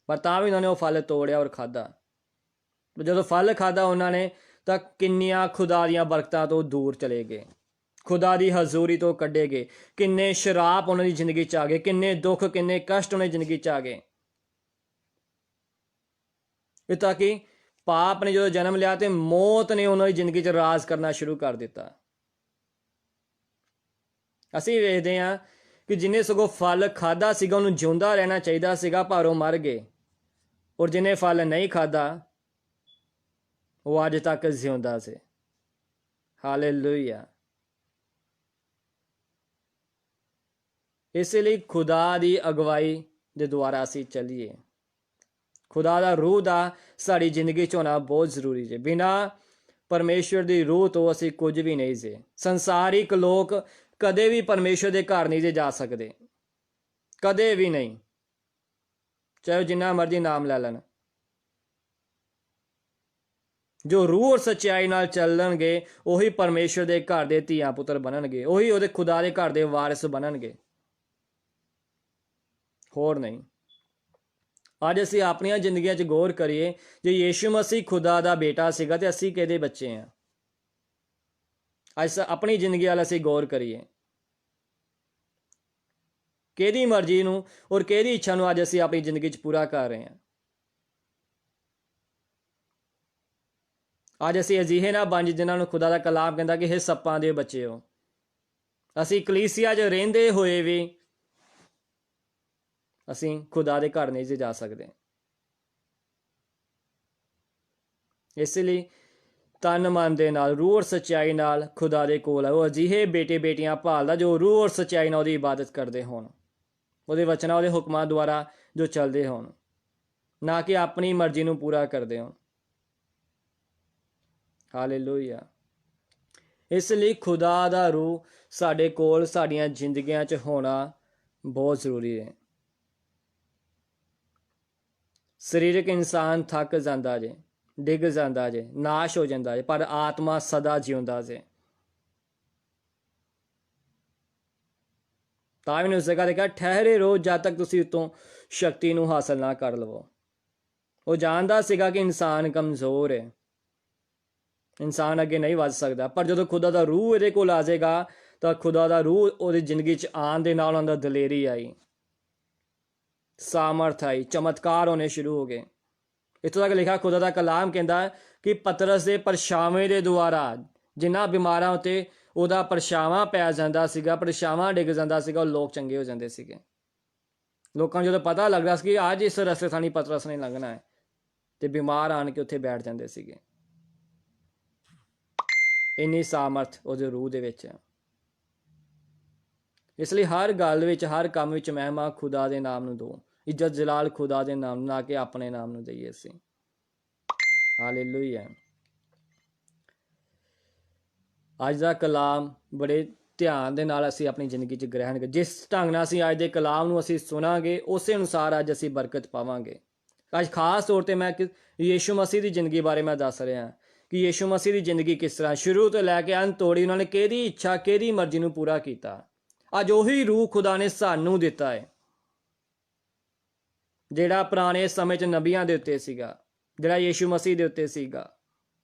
ਪਰ ਤਾਂ ਵੀ ਉਹਨਾਂ ਨੇ ਉਹ ਫਲ ਤੋੜਿਆ ਔਰ ਖਾਧਾ। ਜਦੋਂ ਫਲ ਖਾਧਾ ਉਹਨਾਂ ਨੇ ਤਾਂ ਕਿੰਨੀਆਂ ਖੁਦਾ ਦੀਆਂ ਬਰਕਤਾਂ ਤੋਂ ਦੂਰ ਚਲੇ ਗਏ, ਖੁਦਾ ਦੀ ਹਜ਼ੂਰੀ ਤੋਂ ਕੱਢੇ ਗਏ। ਕਿੰਨੇ ਸ਼ਰਾਪ ਉਹਨਾਂ ਦੀ ਜ਼ਿੰਦਗੀ 'ਚ ਆ ਗਏ, ਕਿੰਨੇ ਦੁੱਖ ਕਿੰਨੇ ਕਸ਼ਟ ਉਹਨਾਂ ਦੀ ਜ਼ਿੰਦਗੀ 'ਚ ਆ ਗਏ। ਇਹ ਤਾਂ ਕਿ ਪਾਪ ਨੇ ਜਦੋਂ ਜਨਮ ਲਿਆ ਤੇ ਮੌਤ ਨੇ ਉਹਨਾਂ ਦੀ ਜ਼ਿੰਦਗੀ 'ਚ ਰਾਜ ਕਰਨਾ ਸ਼ੁਰੂ ਕਰ ਦਿੱਤਾ। ਅਸੀਂ ਵੇਖਦੇ ਹਾਂ ਕਿ ਜਿਹਨੇ ਸਗੋਂ ਫਲ ਖਾਧਾ ਸੀਗਾ ਉਹਨੂੰ ਜਿਉਂਦਾ ਰਹਿਣਾ ਚਾਹੀਦਾ ਸੀਗਾ, ਪਰ ਉਹ ਮਰ ਗਏ। ਔਰ ਜਿਹਨੇ ਫਲ ਨਹੀਂ ਖਾਧਾ ਉਹ ਅੱਜ ਤੱਕ ਜਿਉਂਦਾ ਸੀ। ਹਾਲੇਲੂਇਆ। ਇਸੇ ਲਈ ਖੁਦਾ ਦੀ ਅਗਵਾਈ ਦੇ ਦੁਆਰਾ ਅਸੀਂ ਚੱਲੀਏ। ਖੁਦਾ ਦਾ ਰੂਹ ਦਾ ਸਾਡੀ ਜ਼ਿੰਦਗੀ 'ਚ ਹੋਣਾ ਬਹੁਤ ਜ਼ਰੂਰੀ ਹੈ। ਬਿਨਾਂ ਪਰਮੇਸ਼ਵਰ ਦੀ ਰੂਹ ਤੋਂ ਅਸੀਂ ਕੁਝ ਵੀ ਨਹੀਂ ਜੇ। ਸੰਸਾਰਿਕ ਲੋਕ ਕਦੇ ਵੀ ਪਰਮੇਸ਼ਵਰ ਦੇ ਘਰ ਨਹੀਂ ਜੇ ਜਾ ਸਕਦੇ, ਕਦੇ ਵੀ ਨਹੀਂ, ਚਾਹੇ ਜਿੰਨਾ ਮਰਜ਼ੀ ਨਾਮ ਲੈ ਲੈਣ। ਜੋ ਰੂਹ ਔਰ ਸੱਚਾਈ ਨਾਲ ਚੱਲਣਗੇ ਉਹੀ ਪਰਮੇਸ਼ਵਰ ਦੇ ਘਰ ਦੇ ਧੀਆਂ ਪੁੱਤਰ ਬਣਨਗੇ, ਉਹੀ ਉਹਦੇ ਖੁਦਾ ਦੇ ਘਰ ਦੇ ਵਾਰਿਸ ਬਣਨਗੇ, ਹੋਰ ਨਹੀਂ। ਅੱਜ ਅਸੀਂ ਆਪਣੀਆਂ ਜ਼ਿੰਦਗੀਆਂ 'ਚ ਗੌਰ ਕਰੀਏ, ਜੇ ਯੀਸ਼ੂ ਮਸੀਹ ਖੁਦਾ ਦਾ ਬੇਟਾ ਸੀਗਾ ਤੇ ਅਸੀਂ ਕਿਹਦੇ ਬੱਚੇ ਹਾਂ? ਅੱਜ ਆਪਣੀ ਜ਼ਿੰਦਗੀ ਵੱਲ ਅਸੀਂ ਗੌਰ ਕਰੀਏ, ਕਿਹਦੀ ਮਰਜ਼ੀ ਨੂੰ ਔਰ ਕਿਹਦੀ ਇੱਛਾ ਨੂੰ ਅੱਜ ਅਸੀਂ ਆਪਣੀ ਜ਼ਿੰਦਗੀ 'ਚ ਪੂਰਾ ਕਰ ਰਹੇ ਹਾਂ। ਅੱਜ ਅਸੀਂ ਅਜਿਹੇ ਨਾ ਬਣ ਜਿਨ੍ਹਾਂ ਨੂੰ ਖੁਦਾ ਦਾ ਕਲਾਮ ਕਹਿੰਦਾ ਕਿ ਇਹ ਸੱਪਾਂ ਦੇ ਬੱਚੇ ਹੋ। ਅਸੀਂ ਕਲੀਸਿਆ 'ਚ ਰਹਿੰਦੇ ਹੋਏ ਵੀ ਅਸੀਂ ਖੁਦਾ ਦੇ ਘਰ ਨਹੀਂ ਜਾ ਸਕਦੇ। ਇਸ ਲਈ ਤਨ ਮਨ ਦੇ ਨਾਲ, ਰੂਹ ਔਰ ਸੱਚਾਈ ਨਾਲ ਖੁਦਾ ਦੇ ਕੋਲ ਆਓ। ਅਜਿਹੇ ਬੇਟੇ ਬੇਟੀਆਂ ਭਾਲਦਾ ਜੋ ਰੂਹ ਔਰ ਸੱਚਾਈ ਨਾਲ ਉਹਦੀ ਇਬਾਦਤ ਕਰਦੇ ਹੋਣ, ਉਹਦੇ ਵਚਨਾਂ ਉਹਦੇ ਹੁਕਮਾਂ ਦੁਆਰਾ ਜੋ ਚੱਲਦੇ ਹੋਣ, ਨਾ ਕਿ ਆਪਣੀ ਮਰਜ਼ੀ ਨੂੰ ਪੂਰਾ ਕਰਦੇ ਹੋਣ। ਹਾਲੇਲੂਇਆ। ਇਸ ਲਈ ਖੁਦਾ ਦਾ ਰੂਹ ਸਾਡੇ ਕੋਲ ਸਾਡੀਆਂ ਜ਼ਿੰਦਗੀਆਂ 'ਚ ਹੋਣਾ ਬਹੁਤ ਜ਼ਰੂਰੀ ਹੈ। ਸਰੀਰਕ ਇਨਸਾਨ ਥੱਕ ਜਾਂਦਾ ਜੇ, ਡਿੱਗ ਜਾਂਦਾ ਜੇ, ਨਾਸ਼ ਹੋ ਜਾਂਦਾ ਜੇ, ਪਰ ਆਤਮਾ ਸਦਾ ਜਿਉਂਦਾ ਜੇ। ਤਾਂ ਵੀ ਉਸ ਜਗ੍ਹਾ ਤੇ ਕਿਹਾ ਠਹਿਰੇ ਰਹੋ ਜਦ ਤੱਕ ਤੁਸੀਂ ਉਤੋਂ ਸ਼ਕਤੀ ਨੂੰ ਹਾਸਲ ਨਾ ਕਰ ਲਵੋ। ਉਹ ਜਾਣਦਾ ਸੀਗਾ ਕਿ ਇਨਸਾਨ ਕਮਜ਼ੋਰ ਹੈ, ਇਨਸਾਨ ਅੱਗੇ ਨਹੀਂ ਵੱਧ ਸਕਦਾ, ਪਰ ਜਦੋਂ ਖੁਦਾ ਦਾ ਰੂਹ ਇਹਦੇ ਕੋਲ ਆ ਜਾਏਗਾ ਤਾਂ ਖੁਦਾ ਦਾ ਰੂਹ ਉਹਦੀ ਜ਼ਿੰਦਗੀ 'ਚ ਆਉਣ ਦੇ ਨਾਲ ਉਹਦਾ ਦਲੇਰੀ ਆਈ, ਸਾਮਰਥ ਆਈ, ਚਮਤਕਾਰ ਹੋਣੇ ਸ਼ੁਰੂ ਹੋ ਗਏ। ਇੱਥੋਂ ਤੱਕ ਲਿਖਿਆ ਖੁਦਾ ਦਾ ਕਲਾਮ ਕਹਿੰਦਾ ਕਿ ਪਤਰਸ ਦੇ ਪਰਛਾਵੇਂ ਦੇ ਦੁਆਰਾ ਜਿਨ੍ਹਾਂ ਬਿਮਾਰਾਂ ਉੱਤੇ ਉਹਦਾ ਪਰਛਾਵਾਂ ਪੈ ਜਾਂਦਾ ਸੀਗਾ, ਪਰਛਾਵਾਂ ਡਿੱਗ ਜਾਂਦਾ ਸੀਗਾ, ਉਹ ਲੋਕ ਚੰਗੇ ਹੋ ਜਾਂਦੇ ਸੀਗੇ। ਲੋਕਾਂ ਨੂੰ ਜਦੋਂ ਪਤਾ ਲੱਗਦਾ ਸੀ ਕਿ ਅੱਜ ਇਸ ਰਸਤੇ ਥਾਣੀ ਪਤਰਸ ਨੇ ਲੰਘਣਾ ਹੈ, ਤੇ ਬਿਮਾਰ ਆਣ ਕੇ ਉੱਥੇ ਬੈਠ ਜਾਂਦੇ ਸੀਗੇ। ਇੰਨੀ ਸਾਮਰਥ ਉਹਦੇ ਰੂਹ ਦੇ ਵਿੱਚ ਹੈ। ਇਸ ਲਈ ਹਰ ਗੱਲ ਵਿੱਚ, ਹਰ ਕੰਮ ਵਿੱਚ ਮਹਿਮਾ ਖੁਦਾ ਦੇ ਨਾਮ ਨੂੰ ਦਿਓ, ਇੱਜ਼ਤ ਜਲਾਲ ਖੁਦਾ ਦੇ ਨਾਮ, ਨਾ ਕਿ ਆਪਣੇ ਨਾਮ ਨੂੰ ਦਈਏ ਅਸੀਂ। ਹਾਲੇਲੂਇਆ। ਅੱਜ ਦਾ ਕਲਾਮ ਬੜੇ ਧਿਆਨ ਦੇ ਨਾਲ ਅਸੀਂ ਆਪਣੀ ਜ਼ਿੰਦਗੀ 'ਚ ਗ੍ਰਹਿਣ ਕਰੀਏ। ਜਿਸ ਢੰਗ ਨਾਲ ਅਸੀਂ ਅੱਜ ਦੇ ਕਲਾਮ ਨੂੰ ਅਸੀਂ ਸੁਣਾਂਗੇ ਉਸੇ ਅਨੁਸਾਰ ਅੱਜ ਅਸੀਂ ਬਰਕਤ ਪਾਵਾਂਗੇ। ਅੱਜ ਖਾਸ ਤੌਰ 'ਤੇ ਮੈਂ ਯੀਸ਼ੂ ਮਸੀਹ ਦੀ ਜ਼ਿੰਦਗੀ ਬਾਰੇ ਮੈਂ ਦੱਸ ਰਿਹਾ ਕਿ ਯੀਸ਼ੂ ਮਸੀਹ ਦੀ ਜ਼ਿੰਦਗੀ ਕਿਸ ਤਰ੍ਹਾਂ ਸ਼ੁਰੂ ਤੋਂ ਲੈ ਕੇ ਅੰਤ ਤੋੜੀ ਉਹਨਾਂ ਨੇ ਕਿਹਦੀ ਇੱਛਾ, ਕਿਹਦੀ ਮਰਜ਼ੀ ਨੂੰ ਪੂਰਾ ਕੀਤਾ। ਅੱਜ ਉਹੀ ਰੂਹ ਖੁਦਾ ਨੇ ਸਾਨੂੰ ਦਿੱਤਾ ਹੈ, ਜਿਹੜਾ ਪੁਰਾਣੇ ਸਮੇਂ 'ਚ ਨਬੀਆਂ ਦੇ ਉੱਤੇ ਸੀਗਾ, ਜਿਹੜਾ ਯੀਸ਼ੂ ਮਸੀਹ ਦੇ ਉੱਤੇ ਸੀਗਾ,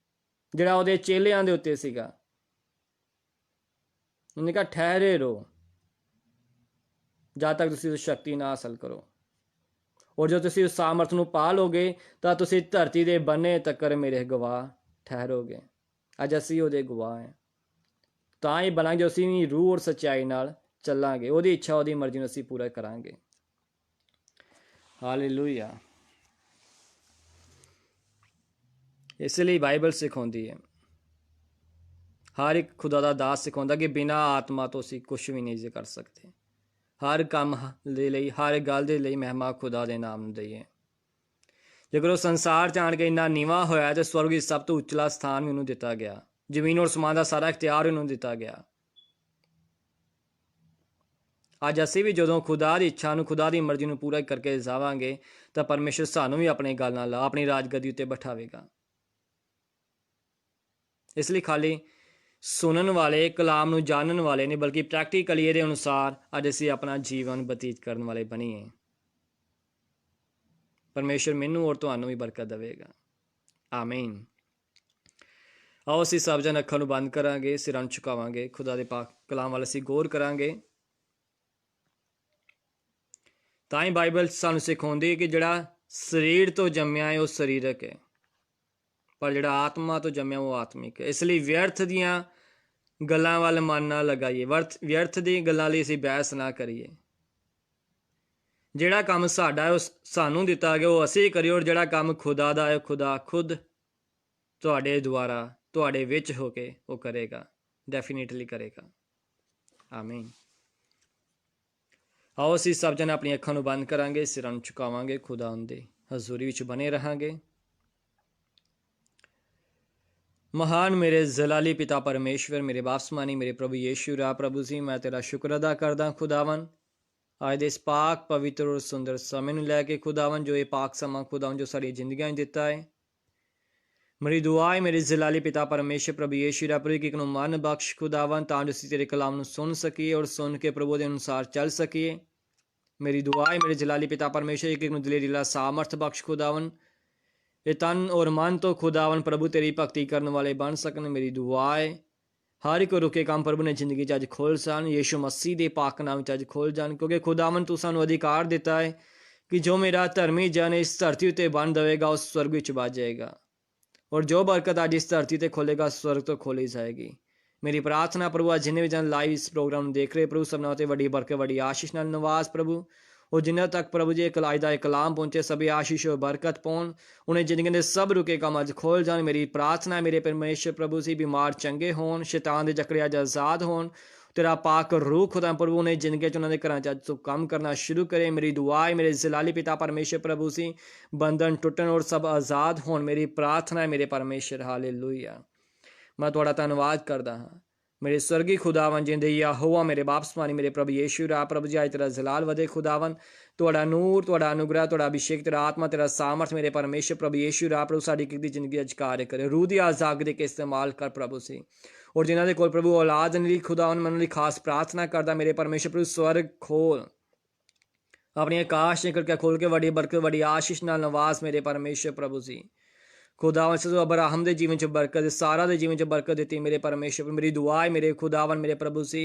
ਜਿਹੜਾ ਉਹਦੇ ਚੇਲਿਆਂ ਦੇ ਉੱਤੇ ਸੀਗਾ। ਉਹਨੇ ਕਿਹਾ ਠਹਿਰੇ ਰਹੋ ਜਦ ਤੱਕ ਤੁਸੀਂ ਉਸ ਸ਼ਕਤੀ ਨਾ ਹਾਸਲ ਕਰੋ, ਔਰ ਜੋ ਤੁਸੀਂ ਉਸ ਸਾਮਰਥ ਨੂੰ ਪਾ ਲੋਗੇ ਤਾਂ ਤੁਸੀਂ ਧਰਤੀ ਦੇ ਬੰਨੇ ਤੱਕ ਮੇਰੇ ਗਵਾਹ ਠਹਿਰੋਗੇ। ਅੱਜ ਅਸੀਂ ਉਹਦੇ ਗਵਾਹ ਹਾਂ, ਤਾਂ ਹੀ ਬਣਾਂਗੇ ਅਸੀਂ ਵੀ ਰੂਹ ਔਰ ਸੱਚਾਈ ਨਾਲ ਚੱਲਾਂਗੇ, ਉਹਦੀ ਇੱਛਾ ਉਹਦੀ ਮਰਜ਼ੀ ਨੂੰ ਅਸੀਂ ਪੂਰਾ ਕਰਾਂਗੇ। ਹਾਲੇਲੂਇਆ। ਇਸ ਲਈ ਬਾਈਬਲ ਸਿਖਾਉਂਦੀ ਹੈ, ਹਰ ਇੱਕ ਖੁਦਾ ਦਾ ਦਾਸ ਸਿਖਾਉਂਦਾ ਕਿ ਬਿਨਾਂ ਆਤਮਾ ਤੋਂ ਅਸੀਂ ਕੁਛ ਵੀ ਨਹੀਂ ਕਰ ਸਕਦੇ। ਹਰ ਕੰਮ ਦੇ ਲਈ, ਹਰ ਗੱਲ ਦੇ ਲਈ ਮਹਿਮਾ ਖੁਦਾ ਦੇ ਨਾਮ ਨੂੰ ਦਈਏ। ਜੇਕਰ ਉਹ ਸੰਸਾਰ 'ਚ ਆਣ ਕੇ ਇੰਨਾ ਨੀਵਾਂ ਹੋਇਆ ਤੇ ਸਵਰਗ ਵਿੱਚ ਸਭ ਤੋਂ ਉੱਚਲਾ ਸਥਾਨ ਵੀ ਉਹਨੂੰ ਦਿੱਤਾ ਗਿਆ, ਜ਼ਮੀਨ ਔਰ ਅਸਮਾਨ ਦਾ ਸਾਰਾ ਇਖਤਿਆਰ ਉਹਨੂੰ ਦਿੱਤਾ ਗਿਆ। ਅੱਜ ਅਸੀਂ ਵੀ ਜਦੋਂ ਖੁਦਾ ਦੀ ਇੱਛਾ ਨੂੰ, ਖੁਦਾ ਦੀ ਮਰਜ਼ੀ ਨੂੰ ਪੂਰਾ ਕਰਕੇ ਜਾਵਾਂਗੇ ਤਾਂ ਪਰਮੇਸ਼ਰ ਸਾਨੂੰ ਵੀ ਆਪਣੇ ਗੱਲ ਨਾਲ ਆਪਣੀ ਰਾਜਗੱਦੀ ਉੱਤੇ ਬਿਠਾਵੇਗਾ। ਇਸ ਲਈ ਖਾਲੀ ਸੁਣਨ ਵਾਲੇ, ਕਲਾਮ ਨੂੰ ਜਾਣਨ ਵਾਲੇ ਨਹੀਂ, ਬਲਕਿ ਪ੍ਰੈਕਟੀਕਲੀ ਇਹਦੇ ਅਨੁਸਾਰ ਅੱਜ ਅਸੀਂ ਆਪਣਾ ਜੀਵਨ ਬਤੀਤ ਕਰਨ ਵਾਲੇ ਬਣੀਏ। ਪਰਮੇਸ਼ਰ ਮੈਨੂੰ ਔਰ ਤੁਹਾਨੂੰ ਵੀ ਬਰਕਤ ਦੇਵੇਗਾ। ਆਮੀਨ। ਆਓ ਅਸੀਂ ਸਭ ਜਣ ਅੱਖਾਂ ਨੂੰ ਬੰਦ ਕਰਾਂਗੇ, ਸਿਰਾਂ ਨੂੰ ਝੁਕਾਵਾਂਗੇ, ਖੁਦਾ ਦੇ ਪਾਕ ਕਲਾਮ ਵੱਲ ਅਸੀਂ ਗੌਰ ਕਰਾਂਗੇ। ਤਾਂ ਹੀ ਬਾਈਬਲ ਸਾਨੂੰ ਸਿਖਾਉਂਦੀ ਹੈ ਕਿ ਜਿਹੜਾ ਸਰੀਰ ਤੋਂ ਜੰਮਿਆ ਹੈ ਉਹ ਸਰੀਰਕ ਹੈ, ਪਰ ਜਿਹੜਾ ਆਤਮਾ ਤੋਂ ਜੰਮਿਆ ਉਹ ਆਤਮਿਕ ਹੈ। ਇਸ ਲਈ ਵਿਅਰਥ ਦੀਆਂ ਗੱਲਾਂ ਵੱਲ ਮਨ ਨਾ ਲਗਾਈਏ, ਵਿਅਰਥ ਦੀ ਗੱਲਾਂ ਲਈ ਅਸੀਂ ਬਹਿਸ ਨਾ ਕਰੀਏ। ਜਿਹੜਾ ਕੰਮ ਸਾਡਾ ਹੈ ਉਹ ਸਾਨੂੰ ਦਿੱਤਾ ਗਿਆ, ਉਹ ਅਸੀਂ ਕਰੀਏ, ਔਰ ਜਿਹੜਾ ਕੰਮ ਖੁਦਾ ਦਾ ਹੈ ਖੁਦਾ ਖੁਦ ਤੁਹਾਡੇ ਦੁਆਰਾ, ਤੁਹਾਡੇ ਵਿੱਚ ਹੋ ਕੇ ਉਹ ਕਰੇਗਾ, ਡੈਫੀਨੇਟਲੀ ਕਰੇਗਾ। ਆਮੀਨ। ਆਓ ਅਸੀਂ ਸਭ ਜਣੇ ਆਪਣੀਆਂ ਅੱਖਾਂ ਨੂੰ ਬੰਦ ਕਰਾਂਗੇ, ਸਿਰਾਂ ਨੂੰ ਝੁਕਾਵਾਂਗੇ, ਖੁਦਾਵੰਦ ਦੀ ਹਜ਼ੂਰੀ ਵਿੱਚ ਬਣੇ ਰਹਾਂਗੇ। महान मेरे जलाली पिता परमेश्वर, मेरे बापसमानी, मेरे प्रभु यीशु रा प्रभु जी, मैं तेरा शुक्र अदा करदा खुदावन ਅੱਜ ਦੇ ਇਸ ਪਾਕ ਪਵਿੱਤਰ ਔਰ ਸੁੰਦਰ ਸਮੇਂ ਨੂੰ ਲੈ ਕੇ ਖੁਦਾਵੰ, ਜੋ ਇਹ ਪਾਕ ਸਮਾਂ ਖੁਦਾਵੰ ਜੋ ਸਾਡੀ ਜ਼ਿੰਦਗੀਆਂ ਵਿੱਚ ਦਿੱਤਾ ਹੈ। ਮੇਰੀ ਦੁਆ ਹੈ ਮੇਰੇ ਜਲਾਲੀ ਪਿਤਾ ਪਰਮੇਸ਼ਰ ਪ੍ਰਭੂ ਯੀਸ਼ੂ ਰਾ ਪ੍ਰਭੂ ਕਿ ਨੂੰ ਮਨ ਬਖਸ਼ ਖੁਦਾਵੰ, ਤਾਂ ਜੋ ਅਸੀਂ ਤੇਰੇ ਕਲਾਮ ਨੂੰ ਸੁਣ ਸਕੀਏ ਔਰ ਸੁਣ ਕੇ ਪ੍ਰਭੂ ਦੇ ਅਨੁਸਾਰ ਚੱਲ ਸਕੀਏ। ਮੇਰੀ ਦੁਆ ਹੈ ਮੇਰੇ ਜਲਾਲੀ ਪਿਤਾ ਪਰਮੇਸ਼ਰ ਇੱਕ ਨੂੰ ਦਿਲੇ ਦਿਲਾ ਸਾਮਰਥ ਬਖਸ਼ ਖੁਦਾਵੰ, ਇਹ ਤਨ ਔਰ ਮਨ ਤੋਂ ਖੁਦਾਵੰ ਪ੍ਰਭੂ ਤੇਰੀ ਭਗਤੀ ਕਰਨ ਵਾਲੇ ਬਣ ਸਕਣ। ਮੇਰੀ ਦੁਆ ਹੈ ਹਰ ਇੱਕ ਰੁਕੇ ਕੰਮ ਪ੍ਰਭੂ ਨੇ ਜ਼ਿੰਦਗੀ 'ਚ ਅੱਜ ਖੋਲ੍ਹ ਸਨ, ਯੀਸ਼ੂ ਮਸੀਹ ਦੇ ਪਾਕ ਨਾਮ 'ਚ ਅੱਜ ਖੋਲ੍ਹ ਜਾਣ, ਕਿਉਂਕਿ ਖੁਦਾਵੰ ਤੂੰ ਸਾਨੂੰ ਅਧਿਕਾਰ ਦਿੱਤਾ ਹੈ ਕਿ ਜੋ ਮੇਰਾ ਧਰਮੀ ਜਨ ਇਸ ਧਰਤੀ ਉੱਤੇ ਬਣ ਦੇਵੇਗਾ ਉਸ ਸਵਰਗ ਵਿੱਚ ਵੱਜ ਜਾਏਗਾ, ਔਰ ਜੋ ਬਰਕਤ ਅੱਜ ਇਸ ਧਰਤੀ ਤੇ ਖੋਲੇਗਾ ਸਵਰਗ ਤੋਂ ਖੋਲੀ ਜਾਏਗੀ। ਮੇਰੀ ਪ੍ਰਾਰਥਨਾ ਪ੍ਰਭੂ ਅੱਜ ਜਿੰਨੇ ਵੀ ਜਨ ਲਾਈਵ ਇਸ ਪ੍ਰੋਗਰਾਮ ਨੂੰ ਦੇਖ ਰਹੇ ਪ੍ਰਭੂ ਸਭਨਾਂ ਉੱਤੇ ਵੱਡੀ ਬਰਕਤ ਵੱਡੀ ਆਸ਼ੀਸ਼ ਨਾਲ ਨਵਾਜ਼ ਪ੍ਰਭੂ, और जिन्हें तक प्रभु जी कलाई का कलाम पहुँचे सभी आशीष और बरकत पाउन, उन्हें जिंदगी के सब रुके काम अज खोल जान। मेरी प्रार्थना है मेरे परमेश्वर प्रभु से बीमार चंगे होन, शैतान के जकड़े अज आज़ाद होन, तेरा पाक रूह खुदा प्रभु ने जिंदगी च उन्होंने घर अज तो काम करना शुरू करे। मेरी दुआ है मेरे जलाली पिता परमेश्वर प्रभु से बंधन टुटन और सब आज़ाद होन। मेरी प्रार्थना है मेरे परमेश्वर, हालेलुया। मैं थोड़ा धन्यवाद करता हाँ मेरे स्वर्गी खुदावन जिंदे यहोवा, मेरे बापसमानी, मेरे प्रभु यीशु रा प्रभु जी, आज तेरा जलाल वधे खुदावन, थोड़ा नूर, थोड़ा अनुग्रह, थोड़ा अभिषेक, तेरा आत्मा, तेरा सामर्थ मेरे परमेश्वर प्रभु यीशु रा प्रभु साड़ी की जिंदगी अज कार्य करे। रूह दी आजागरी के इस्तेमाल कर प्रभु से, और जिन्हों के कोल प्रभु औलाद नहीं खुदावन मैं खास प्रार्थना करता मेरे परमेश्वर प्रभु स्वर्ग खोल, अपनी आकाश निकल के खोल के वड्डी बरकत वड्डी आशीष नाल नवाज मेरे परमेश्वर प्रभु जी। खुदावन से अब्राहम के जीवन च बरकत, सारा के जीवन च बरकत दी मेरे परमेश्वर। मेरी दुआ है मेरे खुदावन मेरे प्रभु से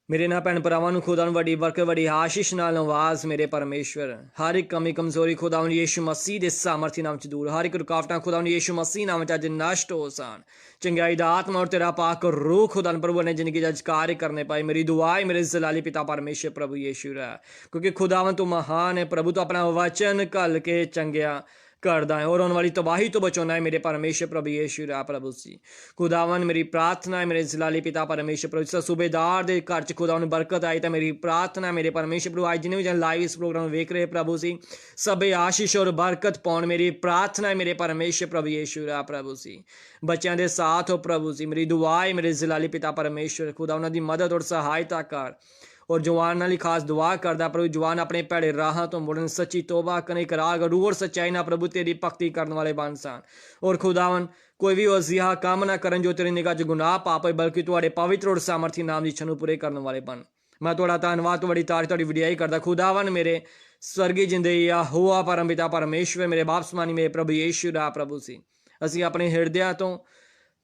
मेरे ना भैन भरावां खुदावन वड्डी बरकत वड्डी आशीष नाल नवाज मेरे परमेश्वर। हर एक कमी कमजोरी खुदावन यीशु मसीह के सामर्थी नाम च दूर, हर एक रुकावटां खुदावन यीशु मसीह नाम च अज नष्ट हो सन। चंगाई दा आत्मा और तेरा पाक रूह खुदावन प्रभु ने जिंदगी अज कार्य करने पाए। मेरी दुआ है मेरे जलाली पिता परमेश्वर प्रभु यीशु रा, क्योंकि खुदावन तू महान है प्रभु, तो अपना वचन घल के चंगिया करदा है और होने वाली तबाही तो बचाना है मेरे परमेश्वर प्रभु यीशु रा प्रभु जी। खुदावन मेरी प्रार्थना है मेरे जलाली पिता परमेश्वर प्रभु, जिस सूबेदार के घर च खुदावन बरकत आई, तो मेरी प्रार्थना है मेरे परमेश्वर प्रभु आज जिन्हें भी जन लाइव इस प्रोग्राम वेख रहे प्रभु जी सब आशीष और बरकत पाउन। मेरी प्रार्थना है मेरे परमेश्वर प्रभु यीशु रा प्रभु जी, बच्चों के साथ हो प्रभु जी। मेरी दुआ है मेरे जलाली पिता परमेश्वर, खुदा उन्होंने मदद और सहायता कर, और जवान की खास दुआ करदा प्रभु, जवान अपने भैड़े राह तो मुड़न, सच्ची तोबा कने कराग, रूह और सच्चाई ना प्रभु तेरी भक्ति करने वाले बन सन। और खुदावन कोई भी अजिहा काम ना करन जो तेरी निगाह च गुनाह पाप है, बल्कि तुहाडे पवित्र और सामर्थी नाम की इच्छा नूं पूरे करने वाले बन। मैं तुहाडा धन्नवाद तुहाडी तारीफ तुहाडी वडियाई करदा खुदावन मेरे स्वर्गी जिंदे यहोवा परम पिता परमेश्वर, मेरे बापसमानी मेरे प्रभु यीशु रा प्रभु सी। असीं अपने हिरदियां तो